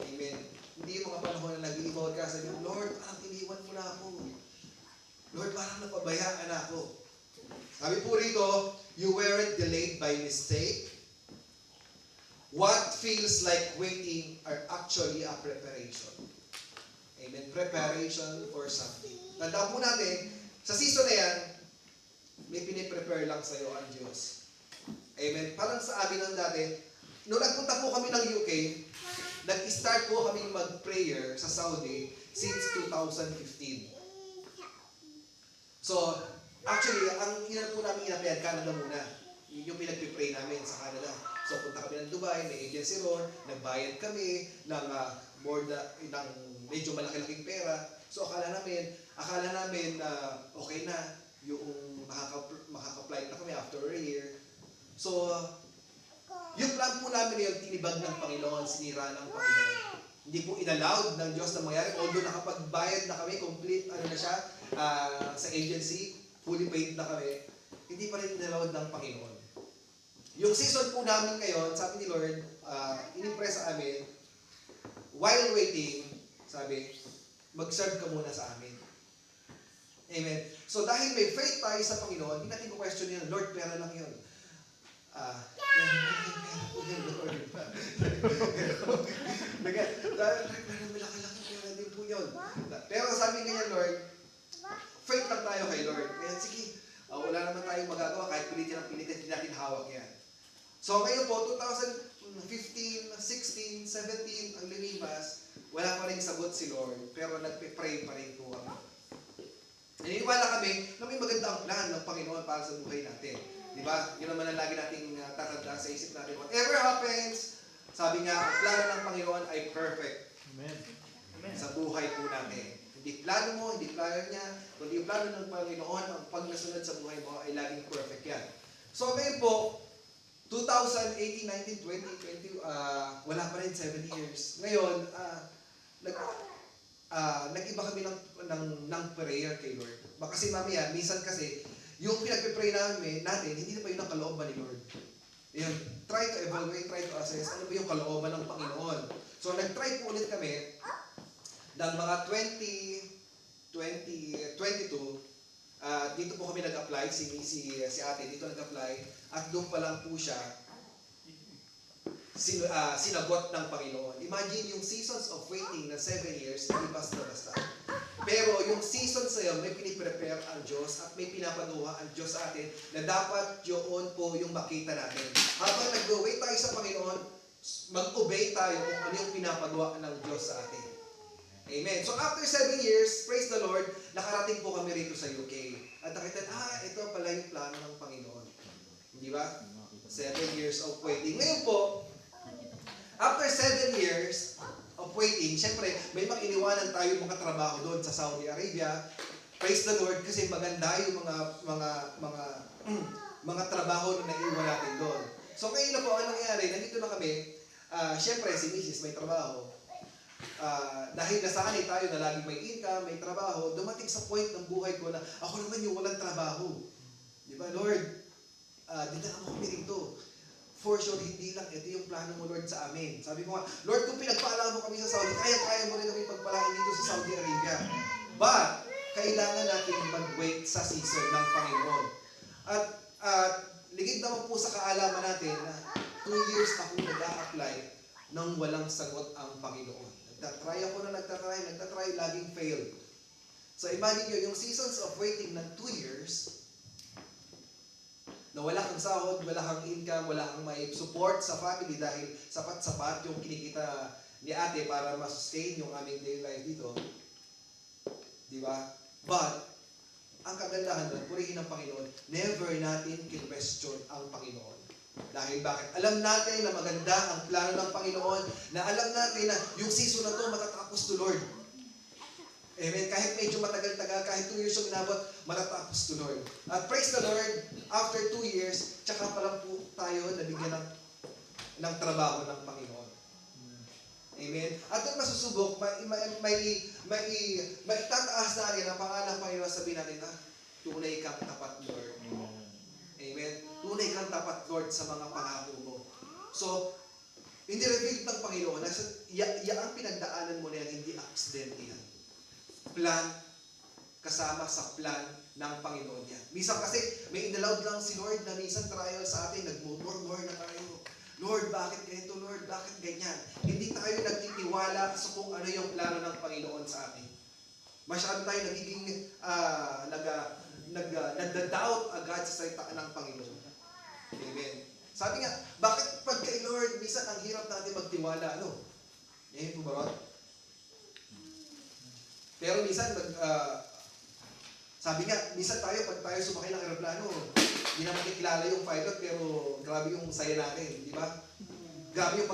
Amen. Hindi yung mga panahon na nag-iibawad ka, sabi mo, Lord, parang iniwan mo na ako. Lord, parang napabayaan ako. Sabi po rito, you weren't delayed by mistake. What feels like waiting are actually a preparation. Amen. Preparation for something. Tandaan po natin, sa season na yan, may piniprepare lang sa'yo ang Diyos. Amen. Parang sa amin ng dati, nung nagpunta po kami ng UK, nag-start po kami mag-prayer sa Saudi since 2015. So, actually, ang hinanap po namin inapayan, Canada muna. Yun yung pinag-pray namin sa Canada. So, punta kami ng Dubai, may agency ron, nagbayad kami ng ng medyo malaki-laking pera. So, akala namin na okay na yung makaka-flight na kami after a year. So, yung plan po namin yung tinibag ng Panginoon, sinira ng Panginoon. Hindi po inallowed ng Diyos na mangyari. Although nakapagbayad na kami, complete sa agency, fully paid na kami, hindi pa rin inallowed ng Panginoon. Yung season po namin ngayon, sabi ni Lord, in-impress sa amin, while waiting, sabi, mag-serve ka muna sa amin. Amen. So dahil may faith tayo sa Panginoon, hindi natin question yun, Lord, pera lang yun. Malaki-laki pera din po yun. Pero sabi nga Lord, faith lang tayo kay Lord. Kaya sige, wala naman tayong magagawa kahit pilitin hindi natin hawak yan. So ngayon po, 2015, 16, 17, ang lumipas, wala pa rin sagot si Lord, pero nagpe-pray pa rin po kami. Naniniwala kami na may magandang plan ng Panginoon para sa buhay natin. Di ba? Yun naman ang lagi nating tatandaan sa isip natin. Whatever happens, sabi nga, ang plano ng Panginoon ay perfect. Amen. Sa buhay po natin. Hindi plano mo, hindi plano niya, kundi yung plano ng Panginoon, ang pagnasunod sa buhay mo ay laging perfect yan. So ngayon po, 2018, 19, 20, 20, wala pa rin 7 years. Ngayon, nag-iba kami ng prayer kay Lord. Kasi mamaya, minsan kasi, yung pinagpipray natin, hindi na pa yun ang kalooban ni Lord. Yun, try to evaluate, try to assess, ano ba yung kalooban ng Panginoon. So, nag-try po ulit kami ng mga 2022, dito po kami nag-apply, si ate dito nag-apply, at doon pa lang po siya, sinagot ng Panginoon. Imagine yung seasons of waiting na 7 years, hindi basta-basta. Pero yung seasons na yun, may piniprepare ang Diyos at may pinapanuha ang Diyos sa atin na dapat yun po yung makita natin. Habang nag-wait tayo sa Panginoon, mag-obey tayo kung ano yung pinapagawa ng Diyos sa atin. Amen. So after 7 years, praise the Lord, nakarating po kami rito sa UK. At nakita, ito pala yung plano ng Panginoon. Di ba? 7 years of waiting. Ngayon po, after 7 years of waiting, syempre, may mga iniwanan tayo mga trabaho doon sa Saudi Arabia. Praise the Lord kasi maganda yung mga trabaho na naiwan natin doon. So ngayon na po, ano nangyari? Nandito na kami. Syempre, si Mrs. may trabaho. Dahil nasanay tayo na laging may income, may trabaho, dumating sa point ng buhay ko na ako naman yung walang trabaho. Di ba, Lord? Dinala mo kami rito. For sure, hindi lang ito yung plano mo, Lord, sa amin. Sabi ko nga, Lord, kung pinagpala mo kami sa Saudi, kaya mo rin kami pagpalain dito sa Saudi Arabia. But, kailangan natin mag-wait sa season ng Panginoon. At ligid naman po sa kaalaman natin na 2 years ako nag-a-apply nang walang sagot ang Panginoon. Nagtatry ako na nagtatry, laging fail. So imagine nyo, yung seasons of waiting ng 2 years, na wala kang sahod, wala kang income, wala kang may support sa family dahil sapat-sapat yung kinikita ni ate para ma-sustain yung aming daily life dito. Di ba? But, ang kagandahan doon, purihin ng Panginoon, never natin question ang Panginoon. Dahil bakit? Alam natin na maganda ang plano ng Panginoon, na alam natin na yung season na to matatapos to, Lord. Amen. Kahit medyo matagal-tagal, kahit 2 years yung inabot, matatapos to, Lord. At praise the Lord, after 2 years, tsaka pa lang po tayo nabigyan ng trabaho ng Panginoon. Amen. At doon masusubok, may tataas natin ang pangalan ng Panginoon, sabihin natin na, tunay kang tapat, Lord. Amen. Tunay kang tapat, Lord, sa mga pangako mo. So, hindi revealed ng Panginoon, ang pinagdaanan mo na yan, hindi accident yan. Plan, kasama sa plan ng Panginoon yan. Minsan kasi, may inallowed lang si Lord na minsan trial sa atin, nag-murmur na tayo. Lord, bakit ganito? Lord, bakit ganyan? Hindi tayo nagtitiwala sa kung ano yung plano ng Panginoon sa atin. Masyado tayo nagiging, nagda-doubt agad sa salita ng Panginoon. Amen. Sabi nga, bakit pag kay Lord, minsan ang hirap natin magtiwala, ano? Yan po ba, Rod? Pero minsan, sabi nga, minsan pag tayo sumakay ng aeroplano, hindi naman kilala yung pilot, pero grabe yung saya natin, di ba? Grabe yung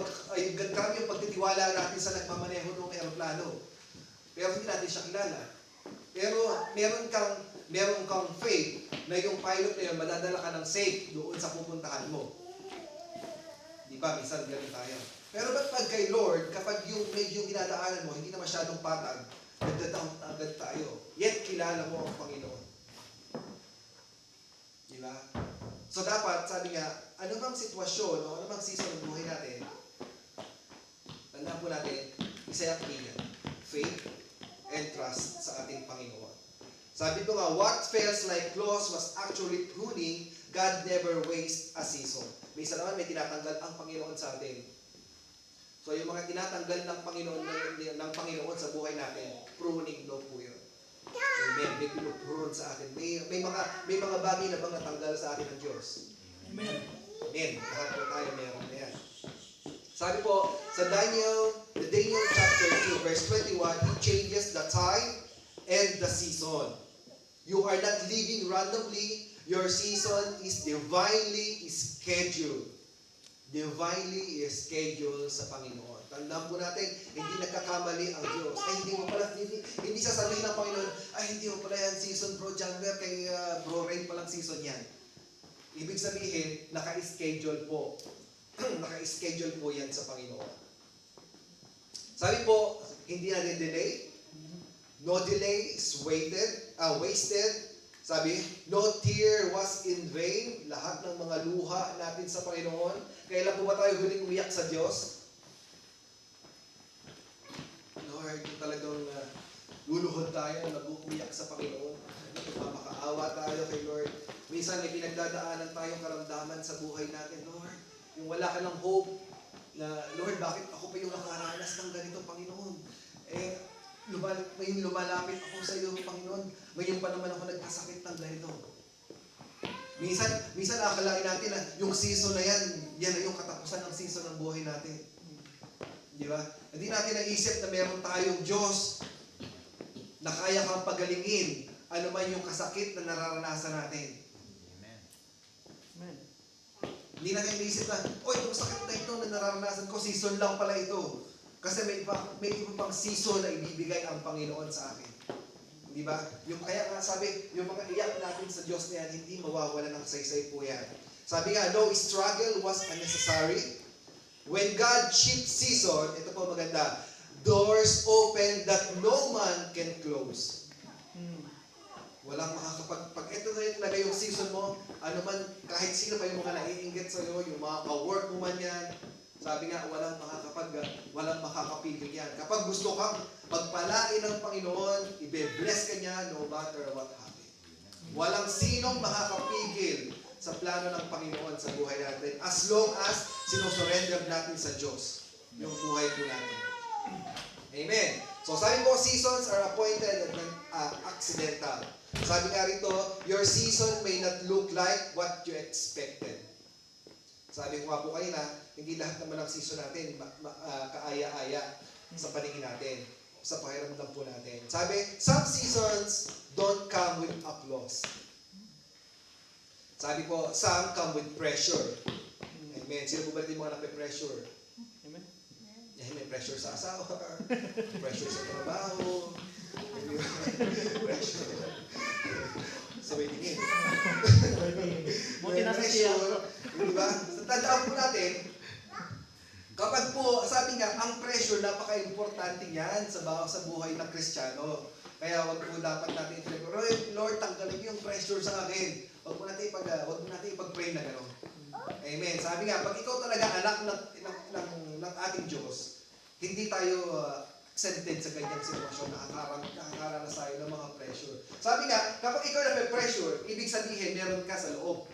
pagtitiwala natin sa nagmamaneho ng aeroplano. Pero hindi natin siya kilala. Pero meron kang faith na yung pilot na yun, madadala ka ng safe doon sa pupuntahan mo. Di ba? Minsan ganun tayo. Pero ba't pag kay Lord, kapag yung medyo dinadaanan mo, hindi na masyadong patag, nagda-doubt agad tayo. Yet, kilala mo ang Panginoon. Di ba? So, dapat, sabi nga, ano bang sitwasyon o ano bang season ng buhay natin, tandaan po natin, isa yung yan, faith and trust sa ating Panginoon. Sabi ko nga, what feels like loss was actually pruning. God never wastes a season. Minsan naman may tinatanggal ang Panginoon sa atin. So yung mga tinatanggal ng Panginoon sa buhay natin, pruning daw po yun. Amen. May pinuprune sa atin. May mga bagay na bang natanggal sa atin ng Diyos. Amen. Amen. Lahat po tayo meron na yan. Sabi po, sa Daniel chapter 2, verse 21, He changes the time and the season. You are not living randomly. Your season is divinely scheduled. Divinely scheduled sa Panginoon. Tandaan po natin, hindi nagkakamali ang Diyos. Ay, hindi sasabihin ng Panginoon, ay, hindi mo pala yan season, bro Janver, kay bro Ray palang season yan. Ibig sabihin, naka-schedule po. Naka-schedule po yan sa Panginoon. Sabi po, hindi na delay. No delay is wasted. Sabi, no tear was in vain. Lahat ng mga luha natin sa Panginoon. Kailan po ba tayo huling umiyak sa Diyos? Lord, yung talagang luluhod tayo, nag-umiyak sa Panginoon. Makakaawa tayo kay Lord. Minsan may pinagdadaanan tayong karamdaman sa buhay natin. Lord, yung wala ka ng hope, na, Lord, bakit ako pa yung nakaranas ng ganito, Panginoon? Ngayon lumalapit ako sa iyo, Panginoon. Ngayon pa naman ako nagkasakit ng ganito. Minsan akalain natin na yung season na yan na yung katapusan ng season ng buhay natin. Di ba? Hindi natin naisip na meron tayong Diyos na kaya kang pagalingin ano man yung kasakit na nararanasan natin. Amen. Hindi natin naisip na, oy, yung sakit na ito na nararanasan ko, season lang pala ito. Kasi may iba pang season na ibibigay ang Panginoon sa akin. Di ba? Kaya nga sabi, yung mga iyak natin sa Diyos na yan, hindi mawawala ng saysay po yan. Sabi nga, no struggle was unnecessary. When God shifts season, ito po maganda, doors open that no man can close. Walang pag ito na yung talaga yung season mo, ano man, kahit sino pa yung mga naiinggit sa'yo, yung mga ka-work mo man yan, sabi nga, walang makakapigil yan. Kapag gusto kang pagpalain ng Panginoon, ibe-bless ka niya no matter what happens. Walang sinong makakapigil sa plano ng Panginoon sa buhay natin as long as sinusurrender natin sa Diyos yung buhay po natin. Amen. So sabi po, seasons are appointed and accidental. Sabi nga rito, your season may not look like what you expected. Sabi ko nga po kanina, hindi lahat naman ng season natin kaaya-aya sa paningin natin, sa pakiramdam po natin. Sabi, some seasons don't come with applause. Sabi po, some come with pressure. Amen. Sino po ba yung mga nape-pressure? Amen. May pressure sa asawa, pressure sa trabaho, pressure sa weddingin. Buti nasa siya. Di ba? Tandaan po natin, kapag po, sabi nga, ang pressure, napaka-importante yan sa buhay ng Kristiyano. Kaya wag po dapat natin Lord, tanggalin niyo yung pressure sa akin. Wag mo natin ipag-pray na gano'n. Amen. Sabi nga, pag ikaw talaga anak ng ating Diyos, hindi tayo exempted sa ganyang sitwasyon, nakakaranas tayo ng mga pressure. Sabi nga, kapag ikaw na-pressure, ibig sabihin, meron ka sa loob.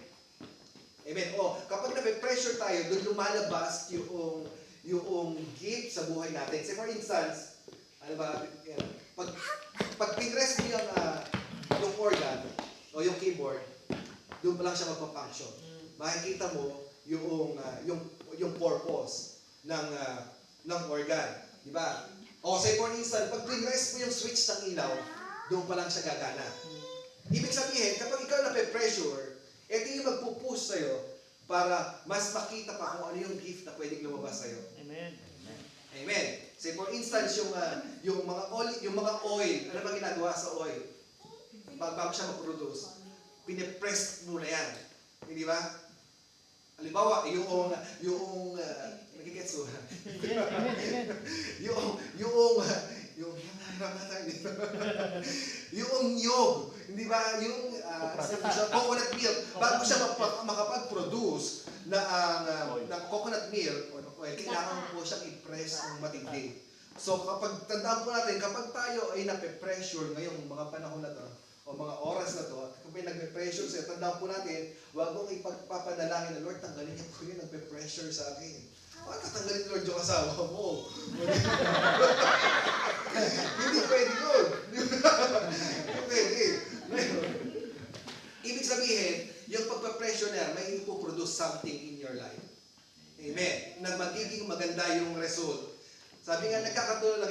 Amen. O, kapag na-pressure tayo, doon lumalabas yung gift sa buhay natin. Say for instance, ano ba, pag pinrest mo yung organ, o yung keyboard, doon pa lang siya magpa-function. Makikita mo yung purpose ng organ. Di ba? O say for instance, pag pinrest mo yung switch ng ilaw, doon pa lang siya gagana. Ibig sabihin, kapag ikaw na-pressure, ito yung magpupush sa'yo para mas makita pa kung ano yung gift na pwedeng lumabas sa'yo. Amen. Amen. Say for instance, yung mga oil, ano ba ginagawa sa oil? Bago siya mag-produce, pinipress muna yan. Hindi ba? Halimbawa, nagigets mo? yung nyog, hindi ba? Yung coconut milk, bago siya makapag-produce ng coconut milk, kailangan po siyang i-press ng matindi. So kapag tandaan po natin, kapag tayo ay nape-pressure ngayong mga panahon na to, o mga oras na to, kapag nagpe-pressure sa'yo, tandaan po natin, huwag mong ipagpapanalangin na, Lord, tanggalin niyo po yun, nagpe-pressure sa akin. Bakit tatanggalin ni Lord yung asawa mo? Hindi pwede yun. Hindi pwede. Ibig sabihin, yung pagpa-pressure na, may ipoproduce something in your life. Amen. Na magiging maganda yung result. Sabi nga, nagkakatulad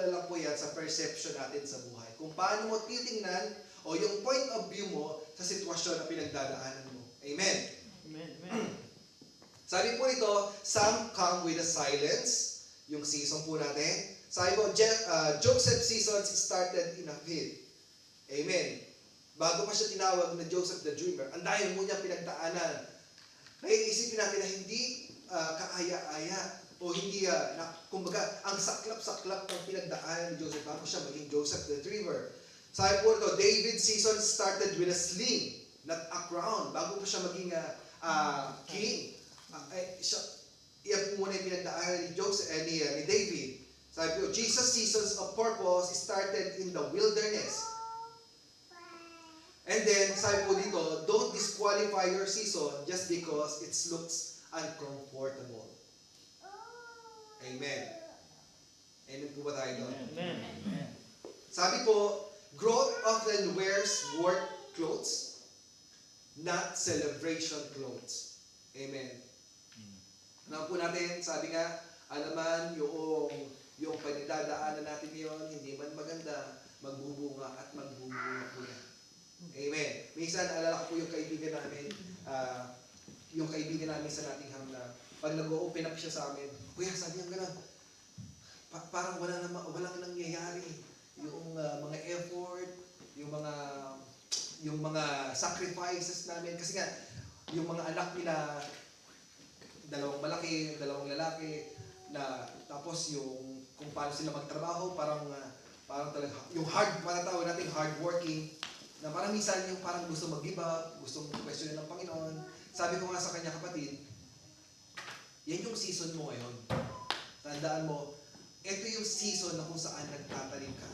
lang po yan sa perception natin sa buhay. Kung paano mo titingnan o yung point of view mo sa sitwasyon na pinagdadaanan mo. Amen. Amen. Amen. Sabi po ito, some come with a silence. Yung season po natin. Sabi po, Joseph's season started in a pit. Amen. Bago pa siya tinawag na Joseph the Dreamer, ang dahil mo niya pinagdaanan. Naiisipin natin na hindi kaaya-aya o hindi, kumbaga, ang saklap-saklap ng pinagdaanan ni Joseph bago siya maging Joseph the Dreamer. Sabi po ito, David's season started with a sling, not a crown. Bago pa siya maging king, iyan po muna yung pinagdaanan ni Joseph, ni David. Sabi po, Jesus' seasons of purpose started in the wilderness. And then, sabi po dito, don't disqualify your season just because it looks uncomfortable. Amen. Amen po ba tayo doon? Amen. Sabi po, growth often wears work clothes, not celebration clothes. Amen. Alam po natin, sabi nga, alaman yung pinagdadaanan natin ngayon, hindi man maganda, magbubunga at magbubunga po yan. Amen. Minsan, alala ko po yung kaibigan namin sa Nottingham na pag nag-open up siya sa amin, kuya, sabi niya gano'n, parang walang nangyayari. Yung mga effort, yung mga sacrifices namin. Kasi nga, yung mga anak nila, dalawang lalaki, na tapos yung kung paano sila magtrabaho, parang talaga, yung matatawag natin hardworking, na parang minsan yung parang gusto mag-give up, gusto questionin ng Panginoon. Sabi ko nga sa kanya, kapatid, yan yung season mo ngayon. Tandaan mo, ito yung season na kung saan nagtatanim ka.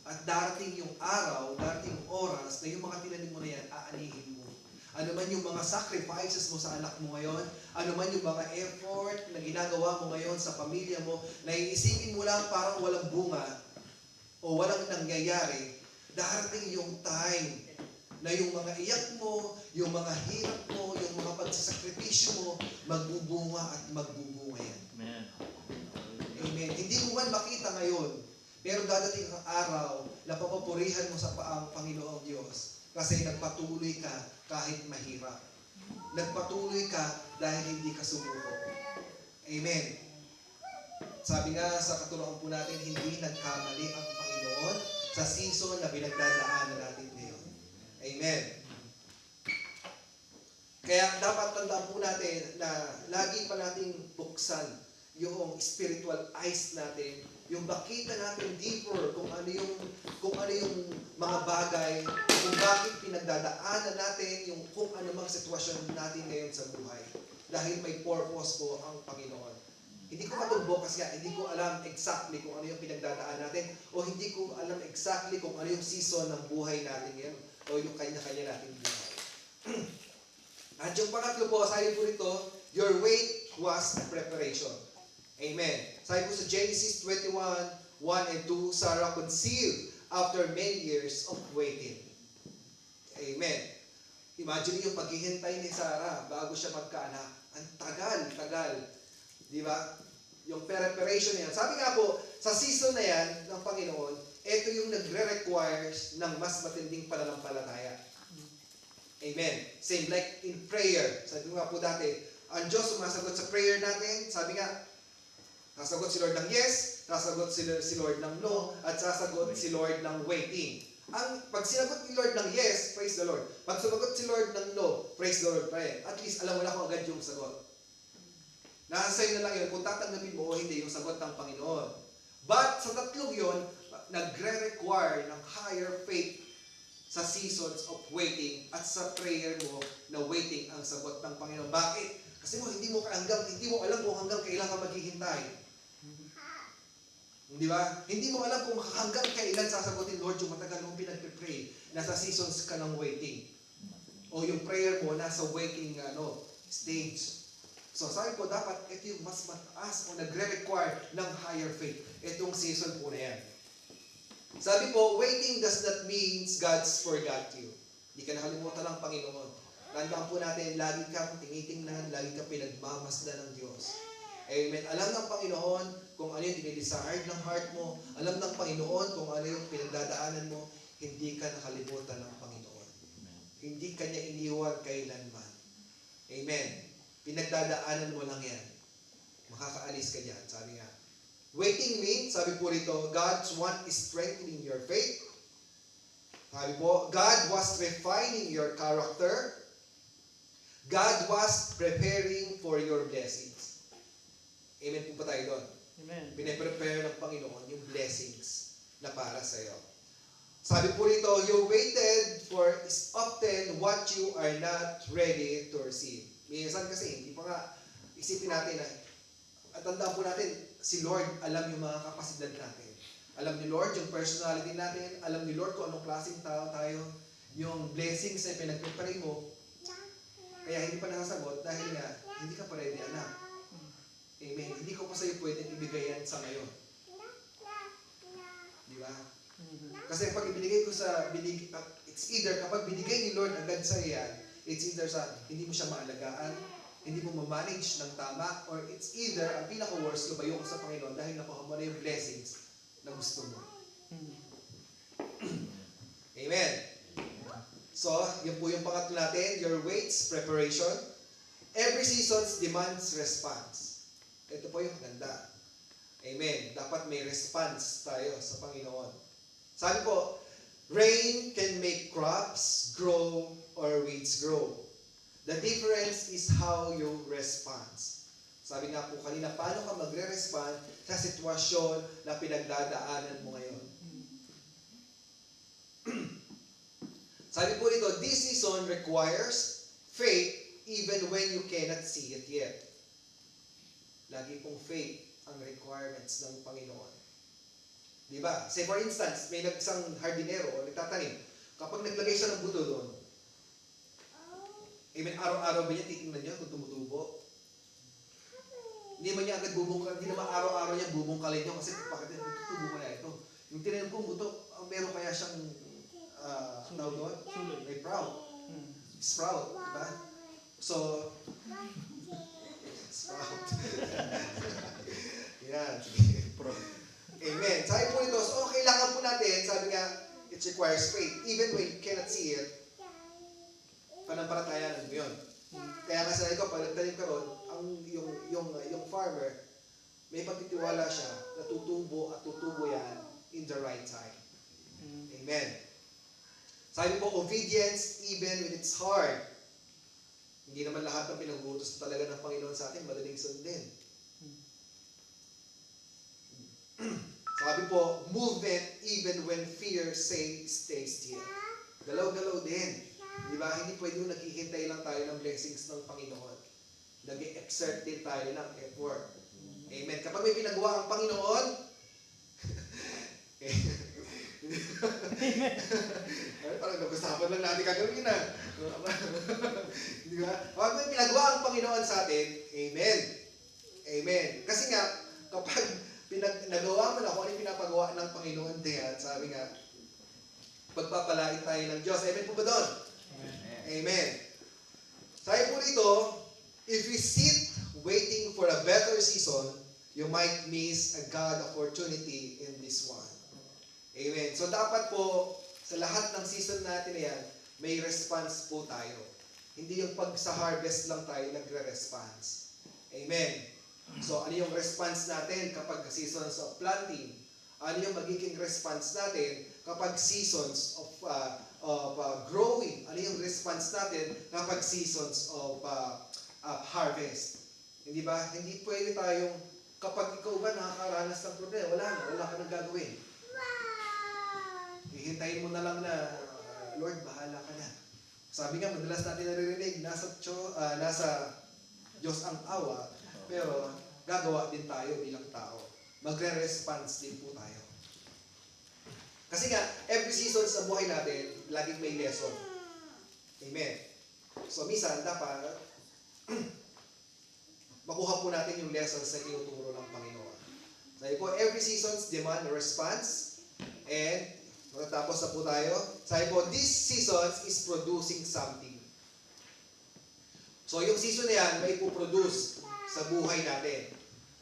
At darating yung araw, darating yung oras na yung mga tinanim mo na yan, aanihin mo. Ano man yung mga sacrifices mo sa anak mo ngayon, ano man yung mga effort na ginagawa mo ngayon sa pamilya mo, na iisipin mo lang parang walang bunga o walang nangyayari, darating yung time na yung mga iyak mo, yung mga hirap mo, yung mga pagsasakripisyo mo, magbubunga at magbubunga yan. Amen. Amen. Hindi mo man makita ngayon, pero dadating ang araw na papapurihan mo sa paang Panginoong Diyos kasi nagpatuloy ka kahit mahirap. Nagpatuloy ka dahil hindi ka sumuko. Amen. Sabi nga sa katulungan po natin, hindi nagkamali ang Panginoon sa season na pinagdadaanan natin ngayon. Amen. Kaya dapat tandaan po natin na lagi pa nating buksan yung spiritual eyes natin, yung makita natin deeper kung ano yung mga bagay, kung bakit pinagdadaanan natin yung kung ano mang sitwasyon natin ngayon sa buhay. Dahil may purpose po ang Panginoon. Hindi ko matumbok kasi hindi ko alam exactly kung ano yung pinagdadaanan natin o hindi ko alam exactly kung ano yung season ng buhay natin ngayon o yung kanya-kanya nating buhay. At yung pangatlo po, sabi po rito, your wait was a preparation. Amen. Sabi po sa Genesis 21, 1 and 2, Sarah conceived after many years of waiting. Amen. Imagine yung paghihintay ni Sarah bago siya magkaanak. Ang tagal. Di ba? Yung preparation na yan. Sabi nga po, sa season na yan ng Panginoon, ito yung nagre-requires ng mas matinding pananampalataya. Amen. Same like in prayer. Sabi nga po dati, ang Diyos sumasagot sa prayer natin. Sabi nga, sasagot si Lord ng yes, sasagot si Lord ng no, at sasagot si Lord ng waiting. Pag sinagot ni Lord ng yes, praise the Lord. Pag sumagot si Lord ng no, praise the Lord pa rin. At least alam mo na kung agad yung sagot. Nasa sa'yo na lang yun kung tatanggapin mo o hindi yung sagot ng Panginoon. But sa tatlong yun, nagre-require ng higher faith sa seasons of waiting at sa prayer mo na waiting ang sagot ng Panginoon. Bakit? Kasi hindi mo alam kung hanggang kailan ka maghihintay. Di ba? Hindi mo alam kung hanggang kailan sasagutin, Lord, yung matagal mong pinagpipray. Nasa seasons ka ng waiting. O yung prayer mo nasa waiting stage. So sabi ko, dapat ito yung mas mataas o nagre-require ng higher faith. Itong season po na yan. Sabi po, waiting does not means God's forgot you. Hindi ka nakalimutan ng Panginoon. Tandaan po natin, lagi kang tinitingnan, lagi kang pinagmamasdan ng Diyos. Amen. Alam ng Panginoon kung ano yung dinidesire ng heart mo. Alam ng Panginoon kung ano yung pinagdadaanan mo. Hindi ka nakalimutan ng Panginoon. Hindi ka niya iniwan kailanman. Amen. Pinagdadaanan mo lang yan. Makakaalis ka dyan. Sabi nga. Waiting means, sabi po rito, God's want is strengthening your faith. Sabi po, God was refining your character. God was preparing for your blessings. Amen po pa tayo doon. Amen. Pinaprepare ng Panginoon yung blessings na para sa iyo. Sabi po rito, you waited for is often what you are not ready to receive. Minsan kasi, hindi pa nga isipin natin na, at tandaan po natin, si Lord alam yung mga kapasidad natin. Alam ni Lord yung personality natin. Alam ni Lord kung anong klaseng tao tayo. Yung blessings na pinagpipray mo, kaya hindi pa nakasagot dahil nga, hindi ka pa ready, anak. Amen. Hindi ko pa sa'yo pwedeng ibigay yan sa ngayon. Di ba? Kasi pag ibinigay ko it's either kapag binigay ni Lord agad sa yan, it's either sa hindi mo siya maalagaan, hindi mo ma-manage ng tama, or it's either, ang pinaka-worst, lumayo ka sa Panginoon dahil nakuha mo na yung blessings na gusto mo. Amen. So, yun po yung pangatlo natin, your waits, preparation. Every season demands response. Ito po yung ganda. Amen. Dapat may response tayo sa Panginoon. Sabi po, rain can make crops grow or weeds grow. The difference is how you respond. Sabi nga po kanina, paano ka magre-respond sa sitwasyon na pinagdadaanan mo ngayon? Sabi po dito, this season requires faith even when you cannot see it yet. Lagi pong faith ang requirements ng Panginoon. Di ba? Say for instance, may isang hardinero o nagtatanim. Kapag naglagay siya ng buto doon, amen, araw-araw ba niya titingnan niya kung tumutubo? Hindi man niya agad bubungkal, hindi naman araw-araw niya bubungkalin niya kasi bakit tutubo kaya ito? Yung tinanim kong buto, meron kaya siyang tawag doon? May sprout, di ba? So, sprout. Yan. Amen. Sabi po ito, so kailangan po natin, sabi nga, it requires faith. Even when you cannot see it, panampalatayanan mo yun. Kaya nga sabi ko, pag nagtanim ka ron, yung farmer, may pagtitiwala siya na tutubo at tutubo yan in the right time. Amen. Sabi po, obedience even when it's hard. Hindi naman lahat ng pinag-uutos talaga ng Panginoon sa atin, madaling sundin. Sabi po, movement even when fear stay still. Galaw-galaw din. Di ba? Hindi pwede yung naghihintay lang tayo ng blessings ng Panginoon. Nag-exert din tayo ng effort. Amen. Kapag may pinagawa ang Panginoon, parang nag-usapan lang natin kagawin na. Di ba? Kapag may pinagawa ang Panginoon sa atin, amen. Amen. Kasi nga, kapag nagawa mo na kung ano yung pinapagawa ng Panginoon diyan, sabi nga, pagpapalain tayo ng Diyos. Amen po ba doon? Amen. Sabi po dito, if we sit waiting for a better season, you might miss a God opportunity in this one. Amen. So dapat po, sa lahat ng season natin na yan, may response po tayo. Hindi yung pag sa harvest lang tayo nagre-response. Amen. So ano yung response natin kapag seasons of planting? Ano yung magiging response natin kapag seasons of growing? Ano yung response natin kapag seasons of harvest? Hindi ba? Hindi pwede tayong, kapag ikaw ba nakakaranas ng problema, wala ka nang gagawin. Hihintayin mo na lang na, Lord, bahala ka na. Sabi nga, madalas natin naririnig, nasa Diyos ang awa, pero gagawa din tayo bilang tao. Magre-response din po tayo. Kasi nga, every season sa buhay natin, laging may lesson. Amen. So, minsan, dapat makuha po natin yung lessons na tinuturo ng Panginoon. Sabi po, every seasons demand a response. And, matatapos na po tayo. Sabi po, this season is producing something. So, yung season na yan, may ipoproduce sa buhay natin.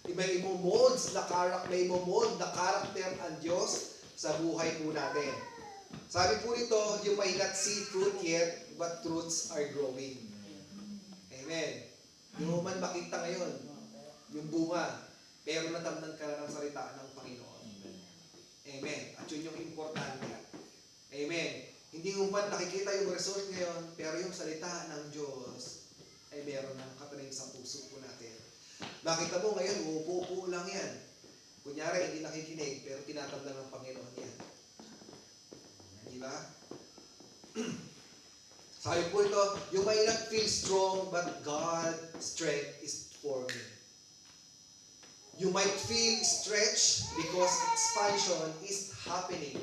May imo-mold na character ang Diyos sa buhay po natin. Sabi po nito, you might not see fruit yet, but fruits are growing. Amen. Yung man makita ngayon, yung bunga, pero natamnan ka na ng salita ng Panginoon. Amen. At yun yung importante. Amen. Hindi mo man nakikita yung result ngayon, pero yung salita ng Diyos ay meron ng katanim sa puso po natin. Makita mo ngayon, uupo-upo lang yan. Kunyari, hindi nakikinig, pero tinatamnan ng Panginoon yan. Di ba? Sabi po ito, you might not feel strong, but God's strength is for me. You might feel stretched because expansion is happening.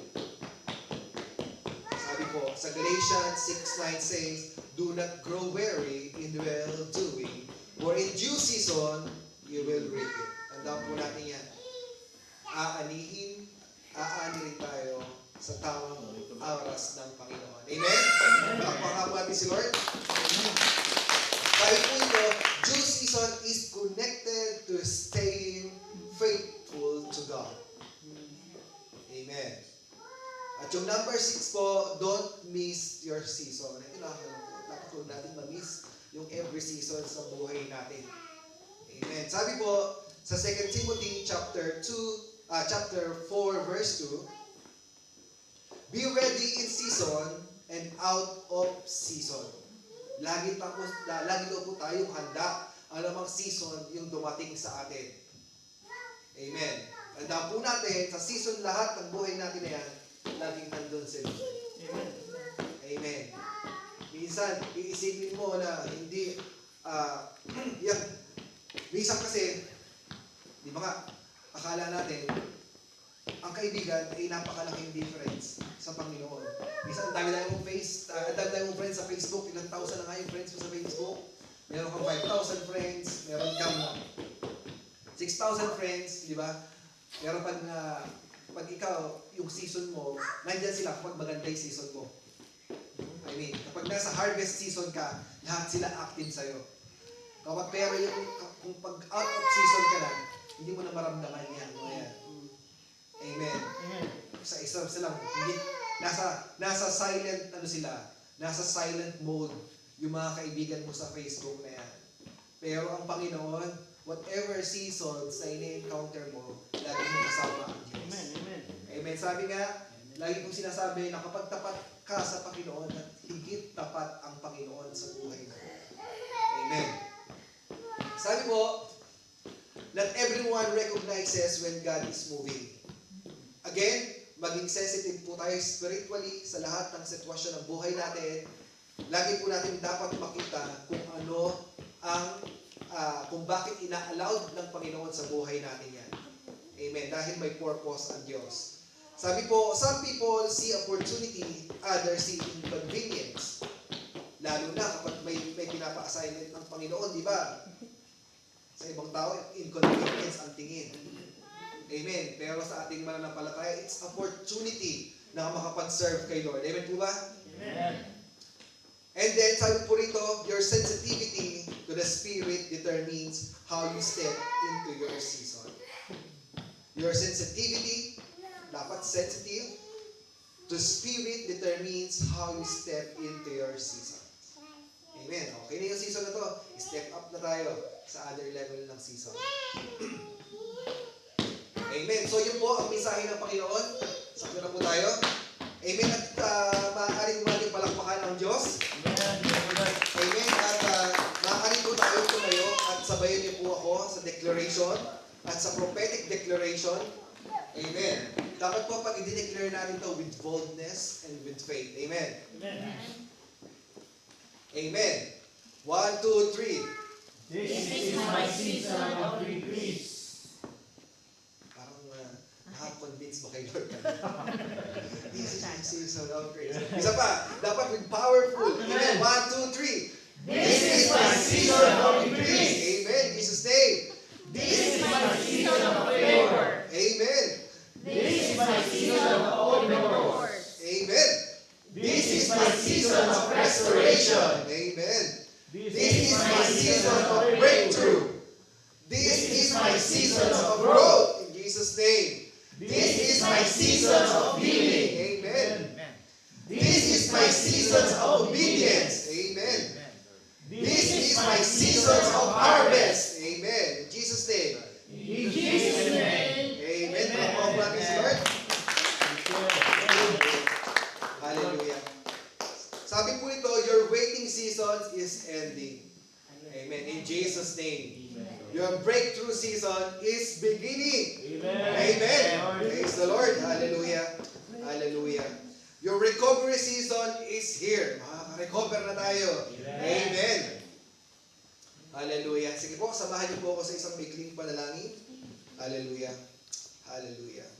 Sabi po, sa Galatians 6:9 says, do not grow weary in well-doing, for in due season, you will reap it. Tandaan po natin yan. Aanihin rin tayo sa tamang oras ng Panginoon. Amen? Palakpakan po natin si Lord. Kahit po ito, due season is connected to staying faithful to God. Amen. At yung number 6 po, don't miss your season. Ito dapat huwag natin ma-miss yung every season sa buhay natin. Amen. Sabi po sa 2 Timothy chapter 4 verse 2, be ready in season and out of season. Lagi daw po tayong handa. Alamang season yung dumating sa atin. Amen. Tandaan po natin, sa season lahat ng buhay natin na yan, laging nandun sila. Amen. Amen. Minsan, iisipin mo na hindi, yan. Minsan kasi, di ba nga, akala natin, ang kaibigan ay napakalaking difference sa Panginoon. Minsan, ang dami mong friends sa Facebook, ilang thousand na nga yung friends mo sa Facebook. Meron kang 5,000 friends, meron kang 6,000 friends, di ba? Meron pag ikaw, yung season mo, nandyan sila kapag maganda yung season mo. I mean, kapag nasa harvest season ka, lahat sila active sa'yo. Pero kung pag out of season ka na, hindi mo na maramdaman yan. Ayan. Amen. Amen. Sa isa silang, hindi, nasa silent, nasa silent mode yung mga kaibigan mo sa Facebook na yan. Pero ang Panginoon, whatever seasons na ini-encounter mo, lagi mo kasama ang Diyos. Amen. Amen. Amen. Sabi nga, lagi kong sinasabi na kapag tapat ka sa Panginoon, at higit tapat ang Panginoon sa buhay mo. Amen. Sabi po, not everyone recognizes when God is moving. Again, maging sensitive po tayo spiritually sa lahat ng sitwasyon ng buhay natin. Lagi po natin dapat makita kung ano kung bakit ina-allowed ng Panginoon sa buhay natin yan. Amen. Dahil may purpose ang Diyos. Sabi po, some people see opportunity, others see inconvenience. Lalo na kapag may pinapa-assignment ng Panginoon, di ba? Sa ibang tao, inconvenience ang tingin. Amen. Pero sa ating mananampalataya, it's opportunity na makapag-serve kay Lord. Amen po ba? Amen. And then, sabi po rito, your sensitivity to the Spirit determines how you step into your season. Your sensitivity, dapat sensitive, to Spirit determines how you step into your season. Amen. Okay na yung season na to. Step up na tayo sa other level ng season. Amen. So yun po ang mensahe ng Panginoon. Sakto na po tayo. Amen. At maaaring natin palakpakan ang Diyos. Amen. At maaaring po tayo tumayo at sabayan niyo po ako sa declaration at sa prophetic declaration. Amen. Dapat po pag i-declare natin to with boldness and with faith. Amen. Amen. Amen. 1, 2, 3. This is my season of increase. Parang nakaka-convince ba kay Lord? This is my season of grace. Isa pa, dapat with powerful. Amen. 1, 2, 3. This is my season of increase. Amen. Jesus' name. This is my season of favor. Amen. This is my season of open doors. Amen. This is my season of restoration. Amen. This is my season of Breakthrough. This is my season of growth. In Jesus' name. This is my season of healing. Amen. This is my season of obedience. Amen. This is my season of harvest. Amen. In Jesus' name. In Jesus' name. Amen. Pagpapawag natin si Lord. Hallelujah. Sabi po ito, your waiting season is ending. Amen. In Jesus' name. Your breakthrough season is beginning. Amen. Praise the Lord. Hallelujah. Hallelujah. Your recovery season is here. Makaka-recover na tayo. Amen. Hallelujah. Sige po, samahan niyo po ako sa isang maikling panalangin. Hallelujah. Hallelujah.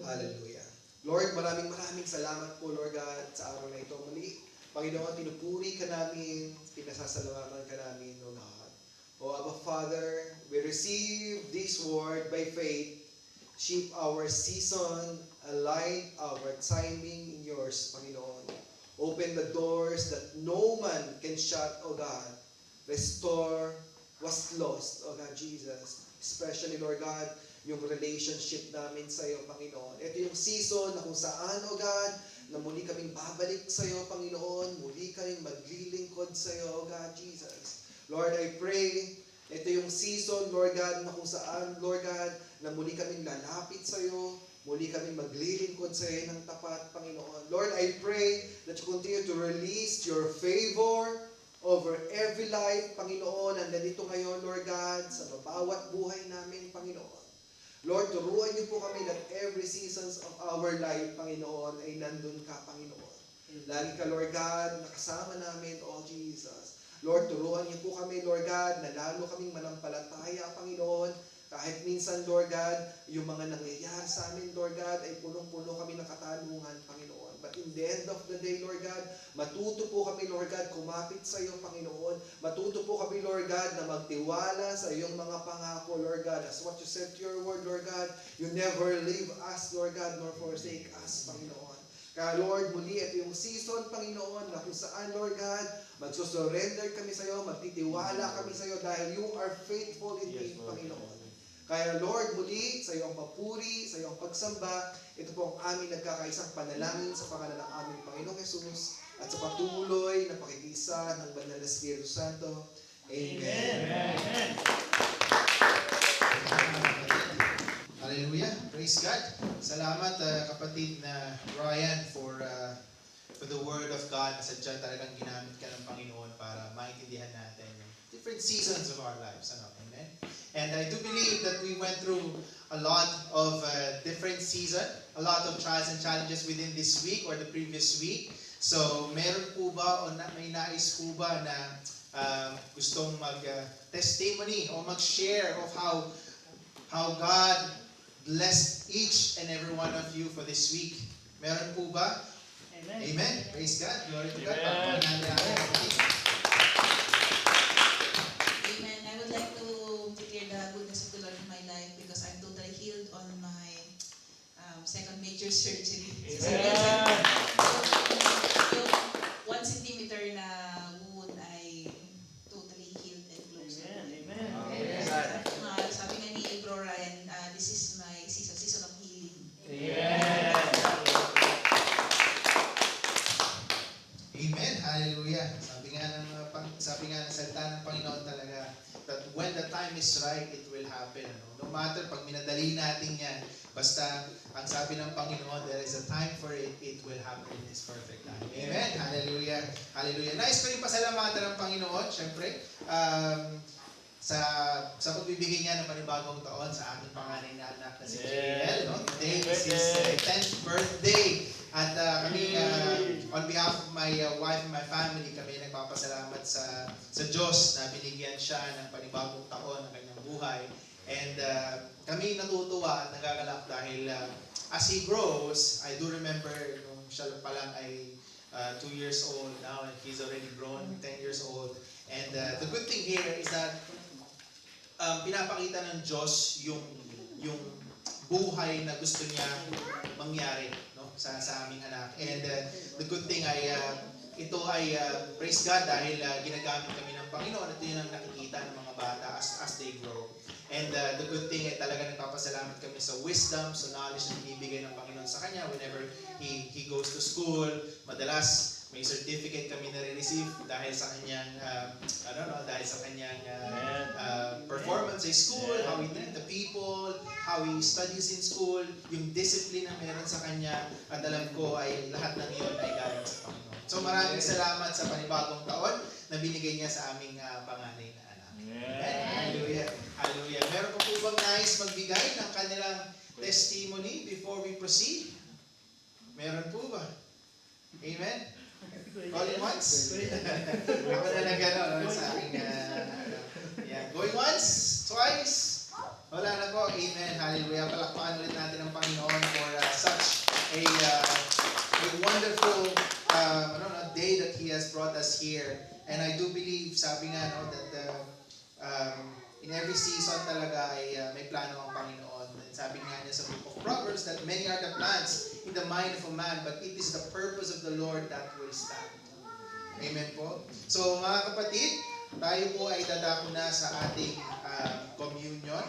Hallelujah. Lord, maraming salamat po, Lord God, sa araw na ito. Muli, Panginoon, pinupuri ka namin, pinasasalamatan ka namin, O God. O Abba Father, we receive this word by faith. Shape our season, align our timing in yours, Panginoon. Open the doors that no man can shut, O God. Restore what's lost, O God Jesus. Especially, Lord God, yung relationship namin sa iyo, Panginoon. Ito yung season na kung saan, O God, na muli kaming babalik sa iyo, Panginoon. Muli kaming maglilingkod sa iyo, O God Jesus. Lord, I pray, ito yung season, Lord God, na kung saan, Lord God, na muli kaming lalapit sa iyo, muli kaming maglilingkod sa iyo ng tapat, Panginoon. Lord, I pray that you continue to release your favor over every life, Panginoon, na nandito ngayon, Lord God, sa bawat buhay namin, Panginoon. Lord, turuan niyo po kami that every seasons of our life, Panginoon, ay nandun ka, Panginoon. Lagi ka, Lord God, nakasama namin, oh Jesus. Lord, turuan niyo po kami, Lord God, na lalo kaming manampalataya, Panginoon. Kahit minsan, Lord God, yung mga nangyayari sa amin, Lord God, ay punong-puno kami ng katanungan, Panginoon. But in the end of the day, Lord God, matuto po kami, Lord God, kumapit sa iyo, Panginoon. Matuto po kami, Lord God, na magtiwala sa iyong mga pangako, Lord God. As what you said to your word, Lord God, you never leave us, Lord God, nor forsake us, Panginoon. Kaya, Lord, muli, ito yung season, Panginoon, na kung saan, Lord God, magsusurrender kami sa iyo, magtitiwala kami sa iyo, dahil you are faithful indeed, Panginoon. Kaya Lord, muli, sa iyong papuri, sa iyong pagsamba, ito po ang aming nagkakaisang panalangin sa pangalan ng aming Panginoong Jesus at sa patuloy na pakikisa ng Banal na Espiritu Santo. Amen. Amen. Hallelujah. Praise God. Salamat kapatid na Ryan for the word of God na sadya talagang ginamit ka ng Panginoon para maintindihan natin yung different seasons of our lives. Ano? Amen. And I do believe that we went through a lot of different season, a lot of trials and challenges within this week or the previous week. So, meron po ba o may nais po ba na gustong mag-testimony o mag-share of how God blessed each and every one of you for this week? Meron po ba? Amen. Amen. Praise God. Glory to God. Amen. Pagpapalala natin. Amen. I would like to declare the goodness of the Lord in my life because I'm totally healed on my second major surgery. Amen. Yung 1 centimeter na wound ay totally healed and closed. Amen. Sabi nga ni Bro Ryan, this is my season of healing. Amen. Amen. Hallelujah. Sabi nga ng salita ng Panginoon talaga that when the time is right, it will happen. No matter pag minadali natin yan, basta ang sabi ng Panginoon, there is a time for it, it will happen in His perfect time. Amen. Hallelujah. Hallelujah. Nais ko rin pasalamatan ng Panginoon, syempre, sa pagbibigay niya ng panibagong taon sa aking panganay na anak na si JL. No? Today is his 10th birthday. At kami, on behalf of my wife and my family, kami nagpapasalamat sa Diyos na binigyan siya ng panibagong taon ng kanyang buhay. And kami natutuwa at nagagalak dahil as he grows, I do remember nung siya pa lang ay 2 years old now and he's already grown 10 years old. And the good thing here is that pinapakita ng Diyos yung buhay na gusto niya mangyari, no, sa aming anak. And the good thing ay ito ay praise God dahil ginagamit kami ng Panginoon at yun ang nakikita ng mga bata as they grow. And the good thing ay talaga nagpapasalamat kami sa wisdom, sa knowledge na binibigay ng Panginoon sa kanya whenever he goes to school. Madalas may certificate kami na-receive dahil sa kanyang performance sa school, how he treat the people, how he studies in school, yung discipline na meron sa kanya, at alam ko ay lahat ng iyon ay galing sa Panginoon. So maraming salamat sa panibagong taon na binigay niya sa aming panganay na anak. Amen. Hallelujah. Hallelujah. Meron po bang nais magbigay ng kanilang testimony before we proceed? Meron po ba? Amen. Going once? Ako na lang gano'n sa aking yeah. Going once? Twice? Wala na po. Amen. Hallelujah. Palakpakan ulit natin ang Panginoon for such a wonderful day that He has brought us here. And I do believe, sabi nga, no, that in every season talaga ay may plano ang Panginoon. And sabi nga niya sa book of Proverbs that many are the plans in the mind of a man, but it is the purpose of the Lord that will stand. Amen po. So mga kapatid, tayo po ay dadako na sa ating communion.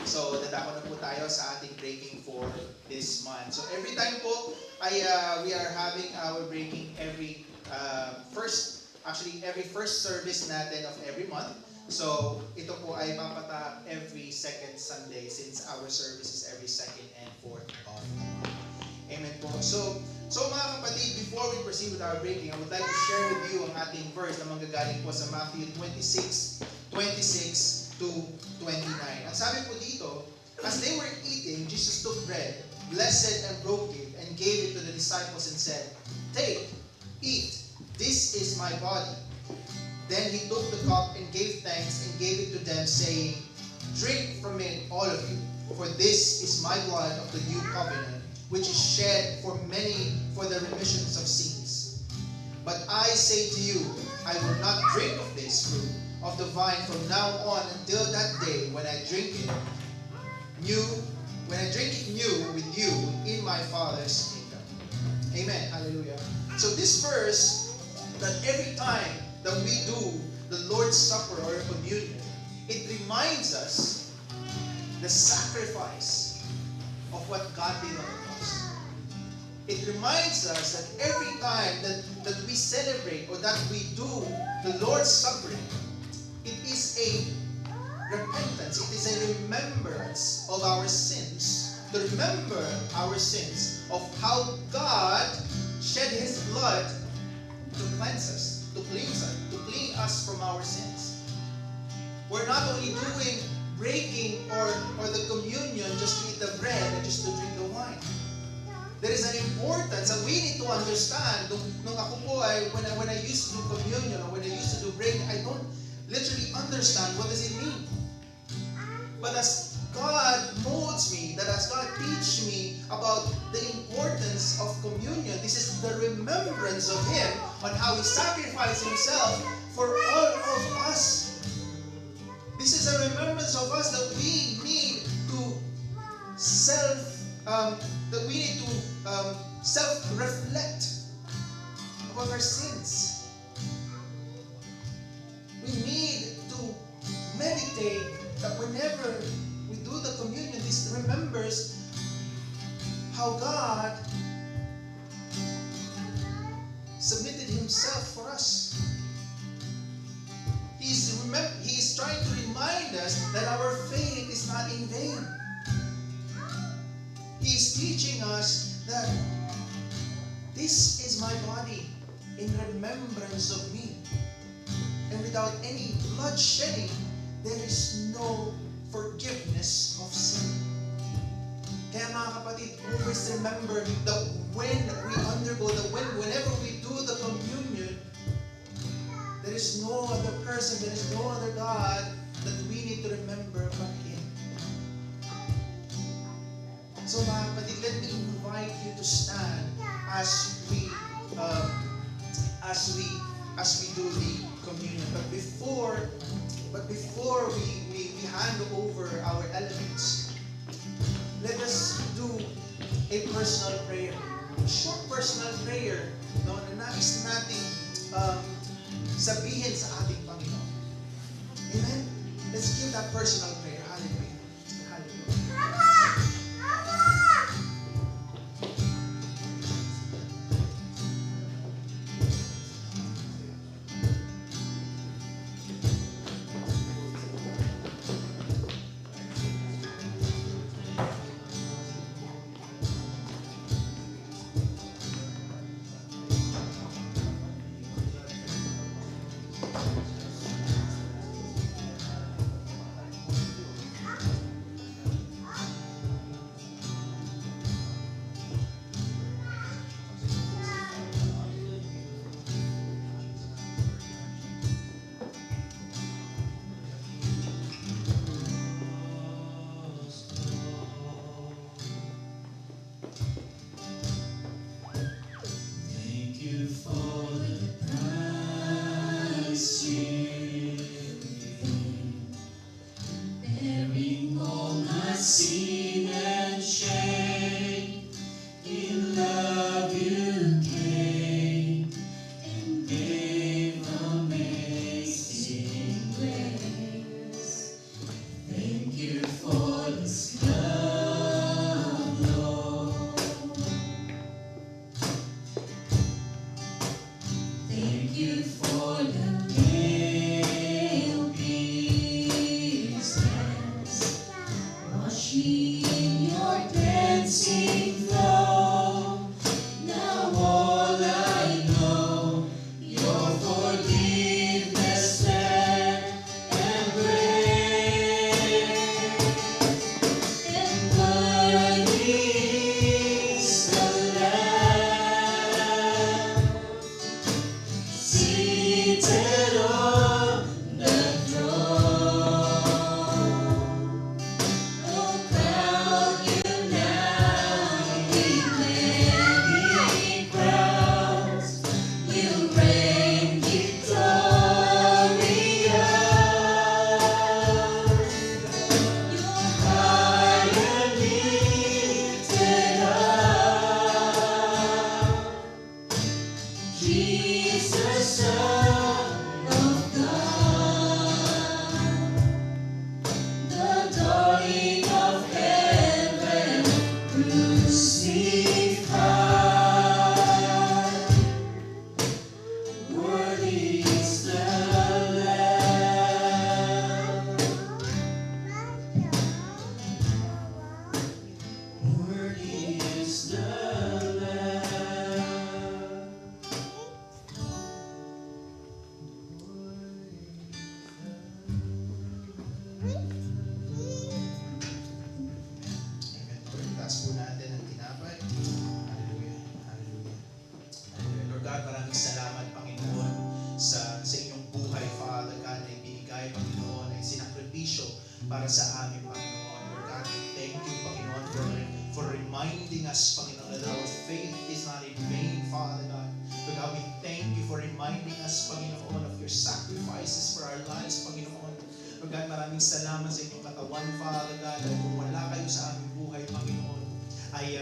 So dadako na po tayo sa ating breaking for this month. So every time po ay we are having our breaking every every first service natin of every month. So ito po ay papatap every second Sunday since our service is every second and fourth of the month. Amen po. So mga kapatid, before we proceed with our breaking, I would like to share with you ang ating verse na manggagaling po sa Matthew 26:26 to 29. Ang sabi po dito, as they were eating, Jesus took bread, blessed it and broke it, and gave it to the disciples and said, "Take, eat, this is my body." Then he took the cup and gave thanks and gave it to them, saying, "Drink from it, all of you, for this is my blood of the new covenant, which is shed for many for the remissions of sins. But I say to you, I will not drink of this fruit of the vine from now on until that day when I drink it new with you in my Father's kingdom." Amen. Hallelujah. So this verse, that every time that we do the Lord's Supper or communion, it reminds us the sacrifice of what God did on the cross. It reminds us that every time that we celebrate or that we do the Lord's Supper, it is a repentance, it is a remembrance of our sins, to remember our sins, of how God shed His blood to cleanse us, to clean us from our sins. We're not only doing breaking or the communion just to eat the bread and just to drink the wine. There is an importance that we need to understand. Nung ako po ay, when I used to do communion or when I used to do breaking, I don't literally understand what does it mean. But as God molds me, that as God teaches me about the importance of communion, this is the remembrance of Him on how He sacrificed Himself for all of us. This is a remembrance of us that we need to self-reflect about our sins. We need to meditate that whenever we do the communion, this remembers how God submitted Himself for us. He is trying to remind us that our faith is not in vain. He is teaching us that this is my body in remembrance of me. And without any blood shedding, there is no forgiveness of sin. Kaya mga kapatid, always remember that whenever we do the communion, there is no other person, there is no other God that we need to remember but Him. So mga kapatid, let me invite you to stand as we do the communion. But before we hand over our elements, let us do a personal prayer. A short personal prayer, no, na nais natin sabihin sa ating Panginoon. Amen? Let's give that personal prayer. Hallelujah. Hallelujah. reminding us, Panginoon, that our faith is not in vain, Father God. Lord God, we thank you for reminding us, Panginoon, of your sacrifices for our lives, Panginoon. Lord God, maraming salamat sa inyong katawan, Father God. Dahil kung wala kayo sa aming buhay, Panginoon, ay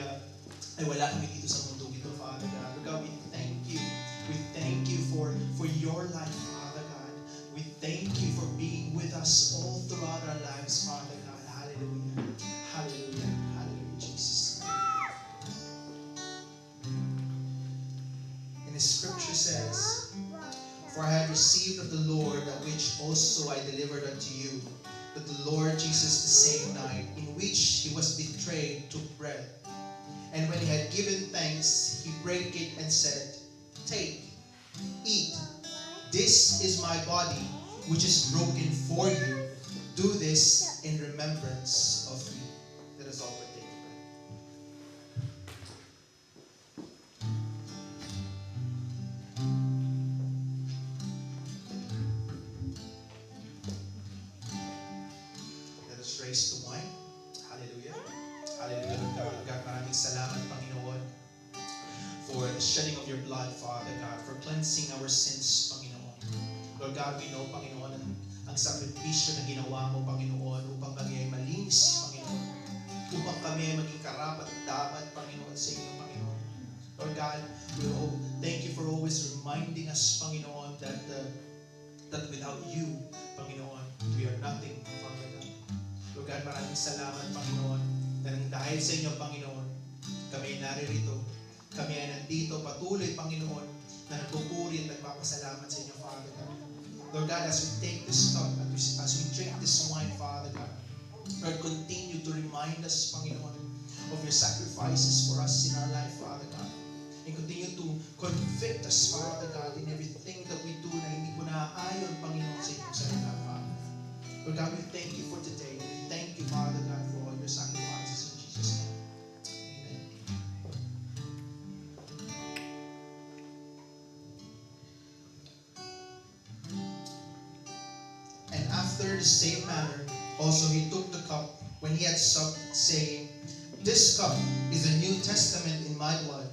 wala kami dito sa mundo ito, Father God. Lord God, we thank you. We thank you for your life, Father God. We thank you for being with us all throughout our lives, Father God. Hallelujah. Hallelujah. Hallelujah, Jesus. And the scripture says, "For I have received of the Lord that which also I delivered unto you, that the Lord Jesus the same night in which he was betrayed took bread. And when he had given thanks, he brake it and said, Take, eat. This is my body, which is broken for you. Do this in remembrance of me." Let us all partake of bread. Let us raise the wine. Hallelujah. Hallelujah, Lord God. Lord God, maraming salamat, Panginoon, for the shedding of your blood, Father God, for cleansing our sins, Panginoon. Lord God, we know, Panginoon, ang sakripisyo na ginawa mo, Panginoon, upang kami ay malinis, Panginoon. Upang kami ay maging karapat dapat, Panginoon, sa inyo, Panginoon. Lord God, thank you for always reminding us, Panginoon, that without you, Panginoon, we are nothing, Father God. Lord God, maraming salamat, Panginoon, na nang dahil sa inyo, Panginoon, kami ay naririto. Kami ay nandito patuloy, Panginoon, na nagpupuri at nagpapasalamat sa inyo, Father God. Lord God, as we take this cup, as we drink this wine, Father God, Lord, continue to remind us, Panginoon, of your sacrifices for us in our life, Father God. And continue to convict us, Father God, in everything that we do na hindi po naaayon, Panginoon, sa inyong salita, Father. Lord God, we thank you for today. We thank you, Father God, for all your sacrifices in Jesus' name. And after the same manner, also he took the cup when he had supped, saying, This cup is the New Testament in my blood.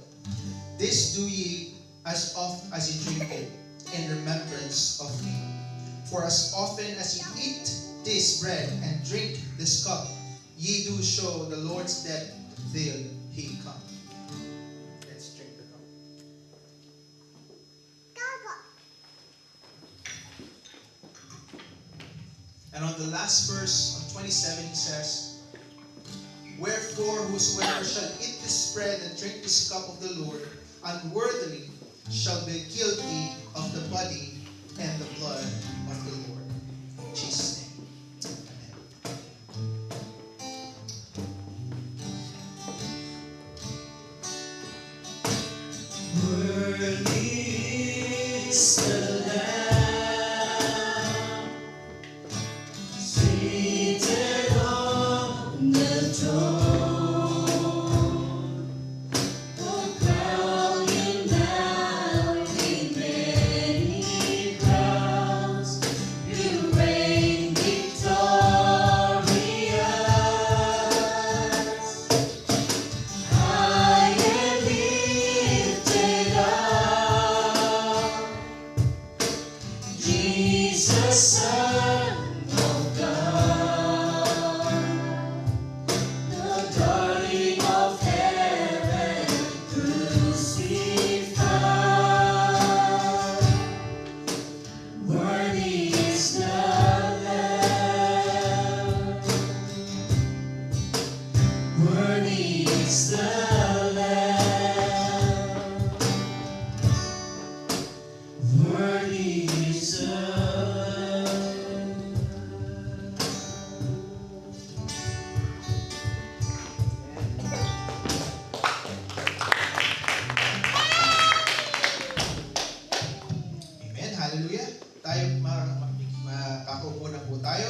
This do ye as oft as ye drink it, in remembrance of me. For as often as ye eat this bread and drink this cup, ye do show the Lord's death till he come. Let's drink the cup. And on the last verse, on 27, he says, Wherefore whosoever shall eat this bread and drink this cup of the Lord unworthily shall be guilty of the body and the blood of the Lord. In Jesus' name. Amen. Worthy is the Lamb, seated on the throne. Oh, crown him now with many crowns. You reign victorious, high and lifted up, Jesus, Son of God, the darling of heaven, crucified. Worthy is the Lamb, worthy is the Lamb, worthy is the Lamb. Amen. Hallelujah. Tayo, makakaupo na po tayo.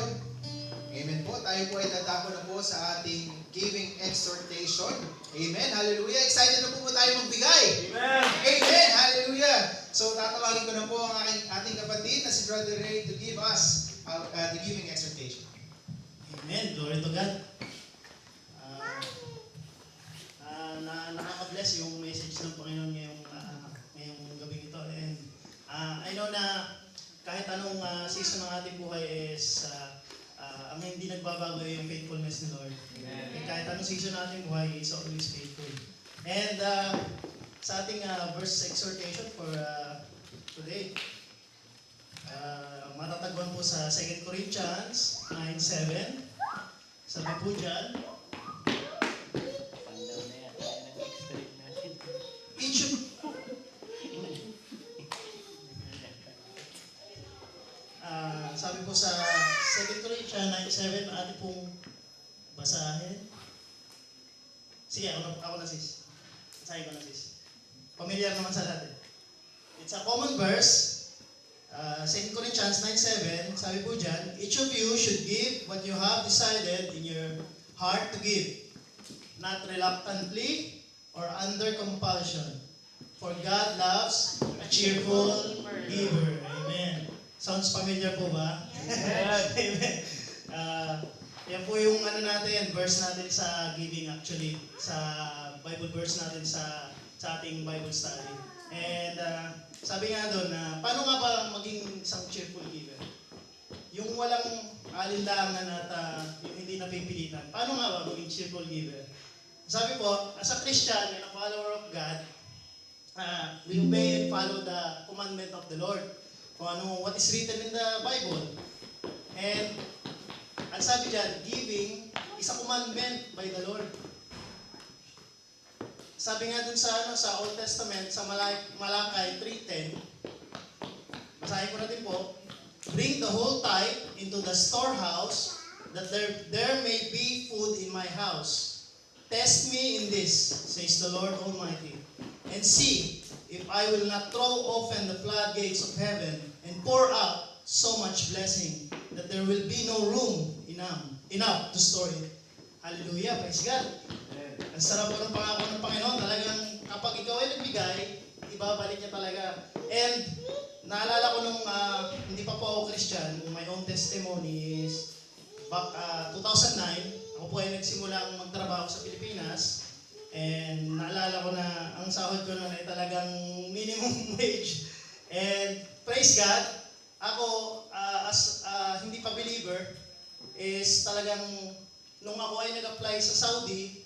Amen po. Tayo po ay tatako na po sa ating giving exhortation. Amen. Hallelujah. Excited na po tayo magbigay. Amen. Amen. Hallelujah. So, tatawagin ko na po ang ating kapatid na si Brother Ray to give us the giving exhortation. Amen. Glory to God. season ng ating buhay is ang hindi nagbabago ay yung faithfulness ni Lord. Eh, kahit anong season ng ating buhay, He is always faithful. And sa ating verse exhortation for today, matatagpuan po sa 2 Corinthians 9:7. Sabi po dyan, each of sabi po sa 2 Corinthians 9:7, atin pong basahin. Sige, ako na sis. Basahin ko na sis. Familiar naman sa lahat eh. It's a common verse. 2 Corinthians 9:7, sabi po dyan, each of you should give what you have decided in your heart to give, not reluctantly or under compulsion. For God loves a cheerful giver. Amen. Sounds familiar po ba? Amen. Yan po yung natin, verse natin sa giving actually, sa Bible verse natin sa ating Bible study. And sabi nga doon na, paano nga ba maging isang cheerful giver? Yung walang alinlangan at yung hindi napipilitan. Paano nga ba maging cheerful giver? Sabi po, as a Christian and a follower of God, we obey and follow the commandment of the Lord. Kung ano, what is written in the Bible. And ang sabi dyan, giving is a commandment by the Lord. Sabi nga dun sa Old Testament, sa Malakay 3:10, basahin ko na din po, bring the whole tithe into the storehouse, that there may be food in my house. Test me in this, says the Lord Almighty, and see if I will not throw open the floodgates of heaven and pour out so much blessing that there will be no room enough to store it. Hallelujah, praise God. Ang sarap po ng pangako ng Panginoon. Talagang kapag ikaw ay nagbigay, ibabalik niya talaga. And naalala ko nung hindi pa po ako Christian, my own testimony is back 2009, ako po ay nagsimulang magtrabaho sa Pilipinas. And naalala ko na ang sahod ko noon ay talagang minimum wage. And praise God, ako as hindi pa believer, is talagang nung ako ay nag-apply sa Saudi,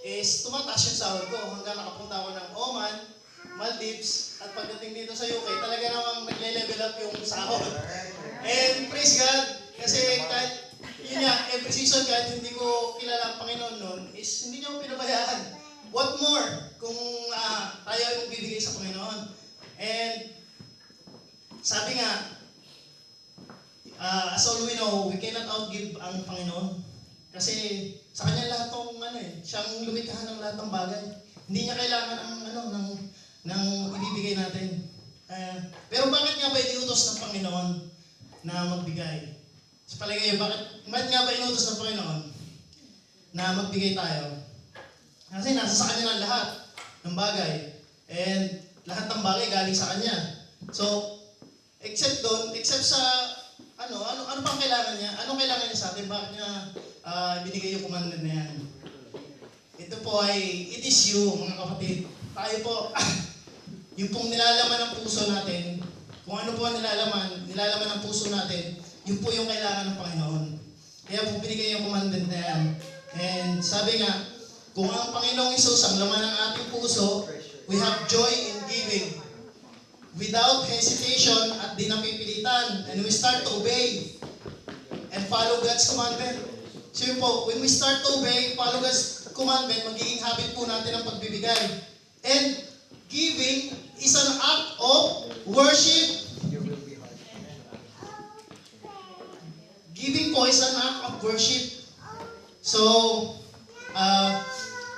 is tumataas yung sahod ko hanggang nakapunta ako ng Oman, Maldives, at pagdating dito sa UK, talaga namang nagle-level up yung sahod. And praise God, kasi kahit, yun nga, every season kahit hindi ko kilala ang Panginoon noon, is hindi niya ako pinabayaan. What more kung tayo ay magbibigay sa Panginoon? And sabi nga, as all we know, we cannot outgive ang Panginoon. Kasi sa kanya lahat ng siyang lumikha ng lahat ng bagay. Hindi niya kailangan ng ibibigay natin. Pero bakit nga ba iniutos ng Panginoon na magbigay? Sa palagay niyo, bakit nga ba inutos ng Panginoon na magbigay tayo? Kasi nasa sa kanya ng lahat ng bagay. And lahat ng bagay galing sa kanya. So, except sa ano pang kailangan niya? Anong kailangan niya sa atin? Bakit niya binigay yung commandment na yan? Ito po ay, it is you, mga kapatid. Tayo po, yung pong nilalaman ng puso natin, kung ano po ang nilalaman ng puso natin, yun po yung kailangan ng Panginoon. Kaya po binigay yung commandment na yan. And sabi nga, kung ang Panginoong Isus ang laman ng ating puso, we have joy in giving. Without hesitation at di napipilitan. And we start to obey and follow God's commandment. So yun po, when we start to obey, follow God's commandment, magiging habit po natin ang pagbibigay. And giving is an act of worship. Giving po is an act of worship. So,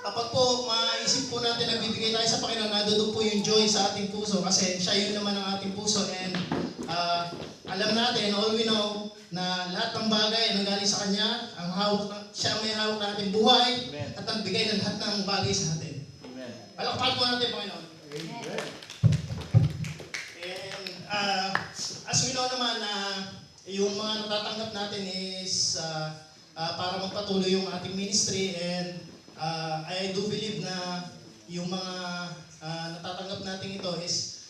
kapag po maisip po natin na bibigay tayo sa Panginoon, nadudog po yung joy sa ating puso kasi siya yun naman ang ating puso. And alam natin, all we know, na lahat ng bagay na galing sa Kanya, siya may hawak na ating buhay. Amen. At ang bigay ng lahat ng bagay sa atin. Palakpakan po natin, Panginoon. Amen. And as we know naman na yung mga natatanggap natin is para magpatuloy yung ating ministry, and I do believe na yung mga natatanggap natin ito is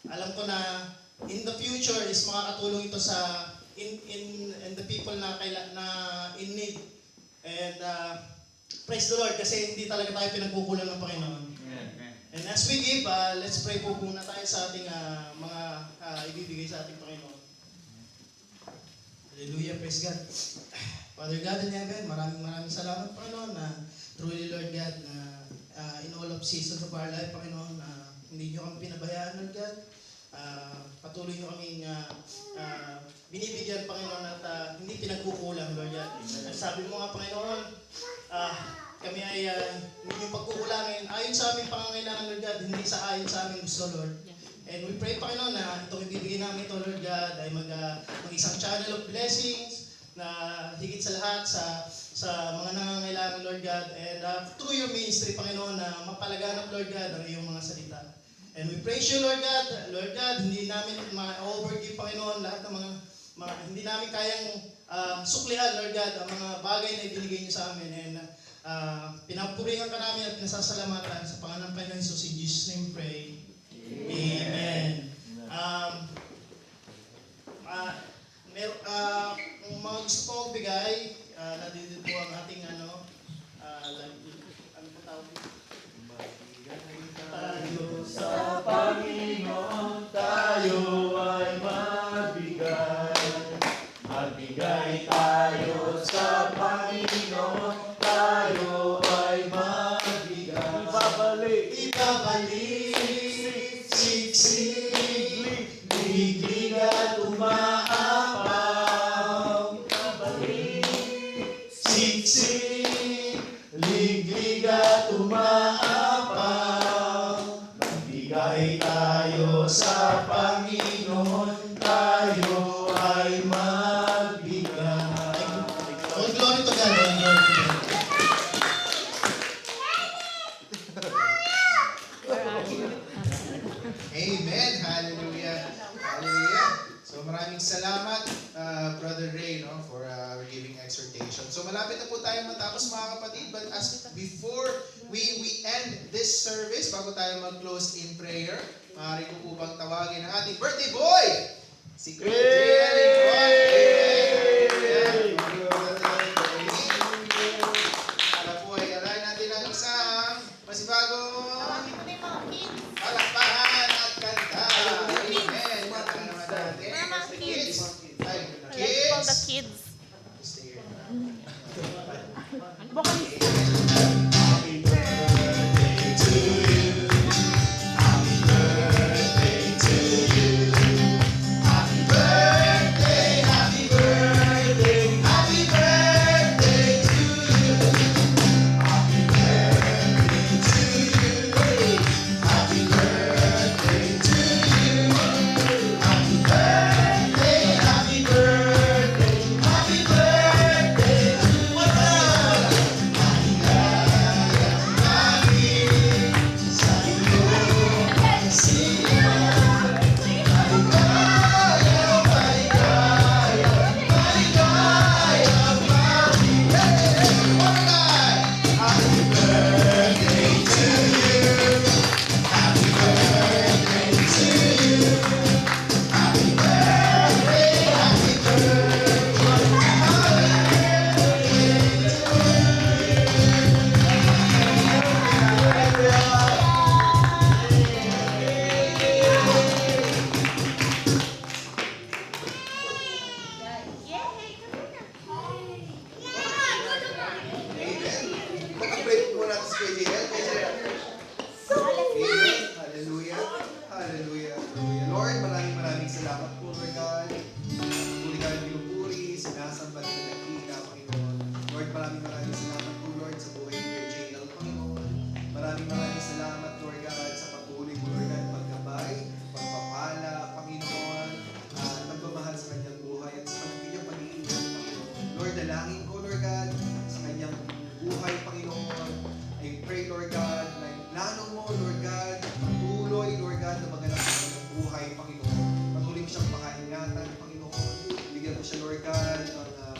alam ko na in the future is makakatulong ito sa in the people na in need. And praise the Lord kasi hindi talaga tayo pinagkukulang ng Panginoon. And as we give, let's pray po muna tayo sa ating mga ibibigay sa ating Panginoon. Hallelujah, praise God. Father God in heaven, maraming salamat Panginoon na truly Lord God na in all of seasons of our life Panginoon na hindi niyo kami pinabayaan Lord God. Patuloy niyo kaming binibigyan Panginoon at hindi pinagkukulang Lord God. Sabi mo nga Panginoon, kami ay hindi yung pagkukulangin ayon sa aming pangangailangan Lord God, hindi sa ayon sa aming gusto Lord. And we pray Panginoon na itong ibibigay namin ito Lord God ay mag-isang channel of blessings na higit sa lahat sa mga nangangailangan Lord God, and through your ministry Panginoon na mapalaganap Lord God ang iyong mga salita. And we praise you Lord God, hindi namin ma-overgive Panginoon lahat ng mga hindi namin kayang suklihan Lord God ang mga bagay na ibinigay niyo sa amin, and pinapurihan ka namin at nasasalamatan sa pangalan ng Panginoon Jesus. In Jesus' name pray. Amen. Kung mga gusto ko magbigay, nandito po ang ating ano po tawag dito? Tayo sa Panginoon, tayo ay magbigay. Magbigay tayo sa Panginoon, tayo ay magbigay. Ibabalik, siksik, liglig at umaapaw. Ibabalik, siksik, liglig at umaapaw. Magbigay tayo sa Panginoon, tayo ay magbigay. All glory to God. All glory to God. Amen. Hallelujah. Hallelujah. So maraming salamat, Brother Ray, no, for giving exhortation. So malapit na po tayong matapos mga kapatid, but as before we end this service, bago tayo mag-close in prayer, maaari ko po bang tawagin ang ating birthday boy, si Kuya Jay Lincoln. Para po ay alay natin ang isang masibagong palakpakan at kanta. Amen. Kanta naman natin. Mga kids. Ay, Let's call the kids. kids. Stay here. Happy birthday to you. Happy birthday to you. Happy birthday, happy birthday, happy birthday to you. Happy birthday to you. Happy birthday to you. Happy birthday, happy birthday, happy birthday to Amen. Mag-pray po muna natin si Kuya JL. Amen. Hallelujah. Hallelujah. Hallelujah. Lord, maraming salamat po, Lord God. Puri kami pinupuri, sinasamba at pinagkita, Panginoon. Lord, maraming salamat po, Lord, sa buhay ni Kuya JL, Panginoon. Maraming salamat, Lord God, sa patuloy po, Lord God, pagkabay, pagpapala, Panginoon, nagmamahal sa kanyang buhay at sa kanyang pag-iingat, Panginoon. Lord, dalangin ko, Lord God, sa kanyang buhay, Panginoon. I pray, Lord God, na yung plano mo, Lord God, patuloy, Lord God, na maganap sa kanyang buhay, Panginoon. Patuloy mo siyang makaingatan, Panginoon. Bigyan mo siya, Lord God,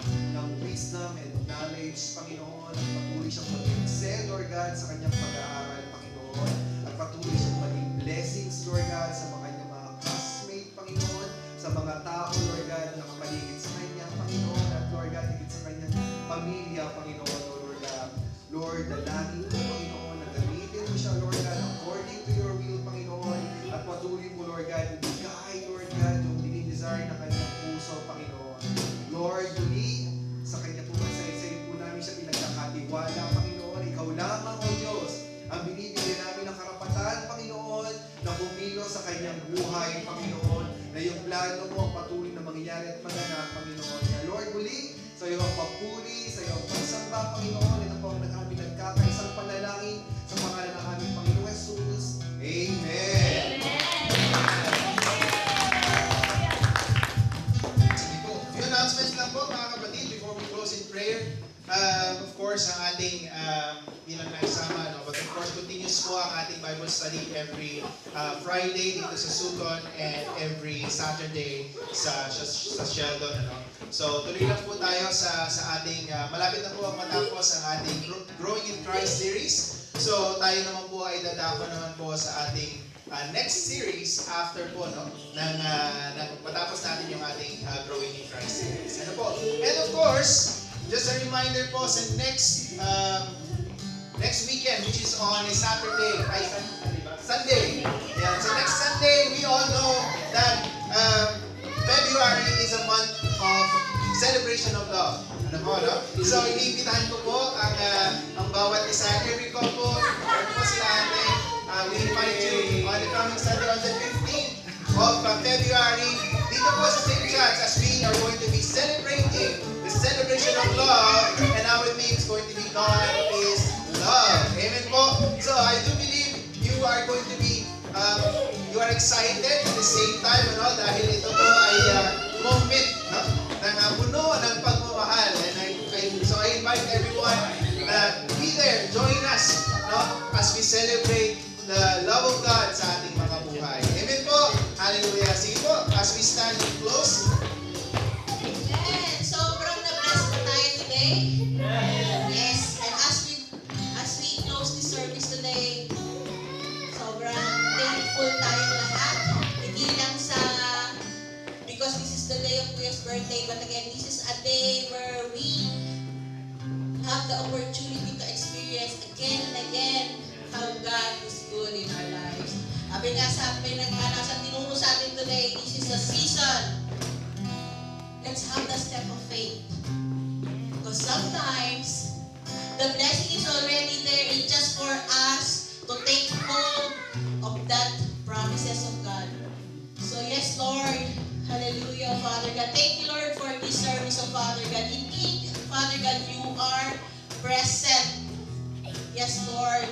ng wisdom and knowledge, Panginoon. At patuloy siyang mag-excel, Lord God, sa kanyang pag-aaral, Panginoon. At patuloy siyang maging blessings, Lord God, sa mga kanyang mga classmates, Panginoon. kanyang buhay, Panginoon, na yung plano mo ang patuloy na mangyayari at maganap, Panginoon. Kaya Lord, muli, sa iyo ang papuri, sa iyo ang pagsamba, Panginoon. Ito po ang aming nagkakaisang panalangin sa pangalan ng aming Panginoon Jesus. Amen. Sige po. Few announcements lang po mga kapatid before we close in prayer. Of course, ang ating bilang naisama, no? But of course, continuous po ang ating Bible study every Friday dito sa Sukon and every Saturday sa Sheldon. Ano? So, tuloy lang po tayo sa ating, malapit na po ang matapos ang ating Growing in Christ series. So, tayo naman po ay dadako naman po sa ating next series after po, no? Nang matapos natin yung ating Growing in Christ series. Ano po? And of course, just a reminder po sa next weekend, which is on a Saturday, Sunday. Yeah, so next Sunday, we all know that February is a month of celebration of love. Ano po, no? So, iniimbitahan ko po ang bawat isa, every couple, or po sila ate, we invite you on the coming Sunday on the 15th of February, dito po sa St. John's, as we are going to be celebrating the celebration of love, and our theme is going to be God is love. Amen po. So I do believe you are going to be, you are excited at the same time, ano, dahil ito po ay moment, no, ng puno ng pagmamahal. So I invite everyone na be there, join us, no, as we celebrate the love of God sa ating mga buhay. Amen po. Hallelujah. Sige po, as we stand and close. Amen. Sobrang na-bless na tayo today. Yes. And as we close the service today, sobrang thankful tayo lahat. Hindi lang because this is the day of Kuya's birthday, but again, this is a day where we have the opportunity to experience again and again how God is good in our lives. Sabi nga sa tinuro sa atin today, this is the season. Let's have the step of faith. Because sometimes, the blessing is already there. It's just for us to take hold of that promises of God. So yes, Lord. Hallelujah, Father God. Thank you, Lord, for this service of Father God. Indeed, Father God, you are present. Yes, Lord.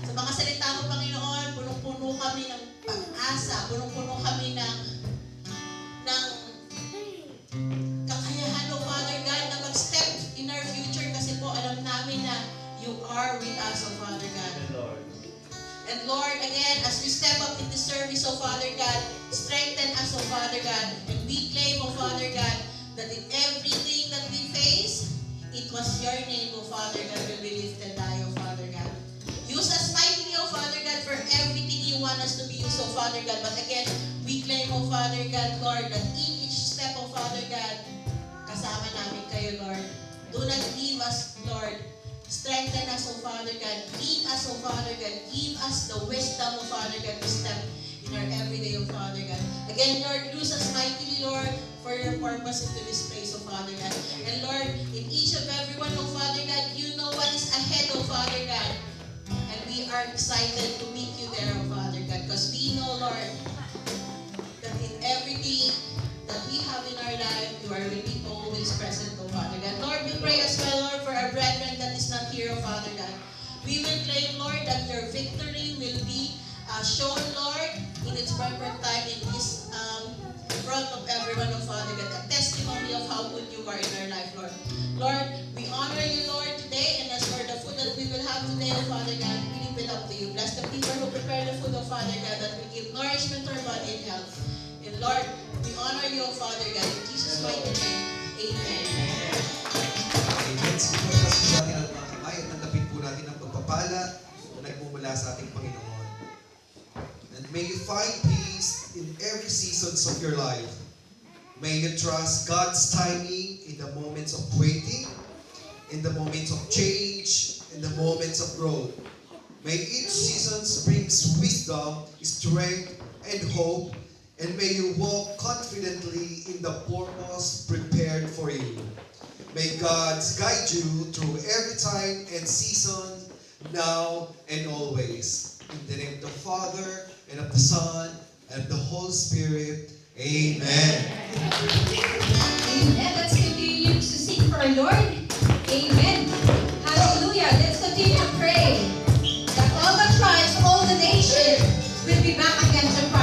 Sa mga salita mo, Panginoon, punong-puno kami ng pag-asa, punong-puno kami ng kakayahan, O Father God, na mag-step in our future kasi po alam namin na you are with us, O Father God. And Lord, again, as we step up in the service, O Father God, strengthen us, O Father God, and we claim, O Father God, that in everything that we face, it was your name, O Father God, will be lifted high, O Father God. Use us mightily, O Father God, for everything you want us to be used, O Father God. But again, we claim, O Father God, Lord, that in each step, O Father God, kasama namin kayo, Lord. Do not leave us, Lord. Strengthen us, O Father God. Lead us, O Father God. Give us the wisdom, O Father God, to step in our everyday, O Father God. Again, Lord, use us mightily, Lord, for your purpose into this place, O Father God. And Lord, in each of everyone, O Father God, you know what is ahead, O Father God. And we are excited to meet you there, O Father God, because we know, Lord, that in everything that we have in our life, you are really always present, O Father God. Lord, we pray as well, Lord, for our brethren that is not here, O Father God. We will claim, Lord, that your victory will be shown, Lord, in its proper time in this front of everyone, O Father God. A testimony of how good you are in our life, Lord. Lord, we honor you, Lord, today, and as for the food that we will have today, O Father God, we leave it up to you. Bless the people who prepare the food, O Father God, that will give nourishment to our body and health. And Lord, we honor you, O Father God, in Jesus' mighty name. Amen. Amen. Sige po, kasi natin ang mga kamay at tanggapin po natin ang pagpapala na nagmumula sa ating Panginoon. And may you find peace in every seasons of your life. May you trust God's timing in the moments of waiting, in the moments of change, in the moments of growth. May each season brings wisdom, strength, and hope, and may you walk confidently in the purpose prepared for you. May God guide you through every time and season, now and always. In the name of the Father, and of the Son, and the Holy Spirit. Amen. Amen. Let's continue to sing for our Lord. Amen. Hallelujah. Let's continue to pray that all the tribes, all the nations will be back again to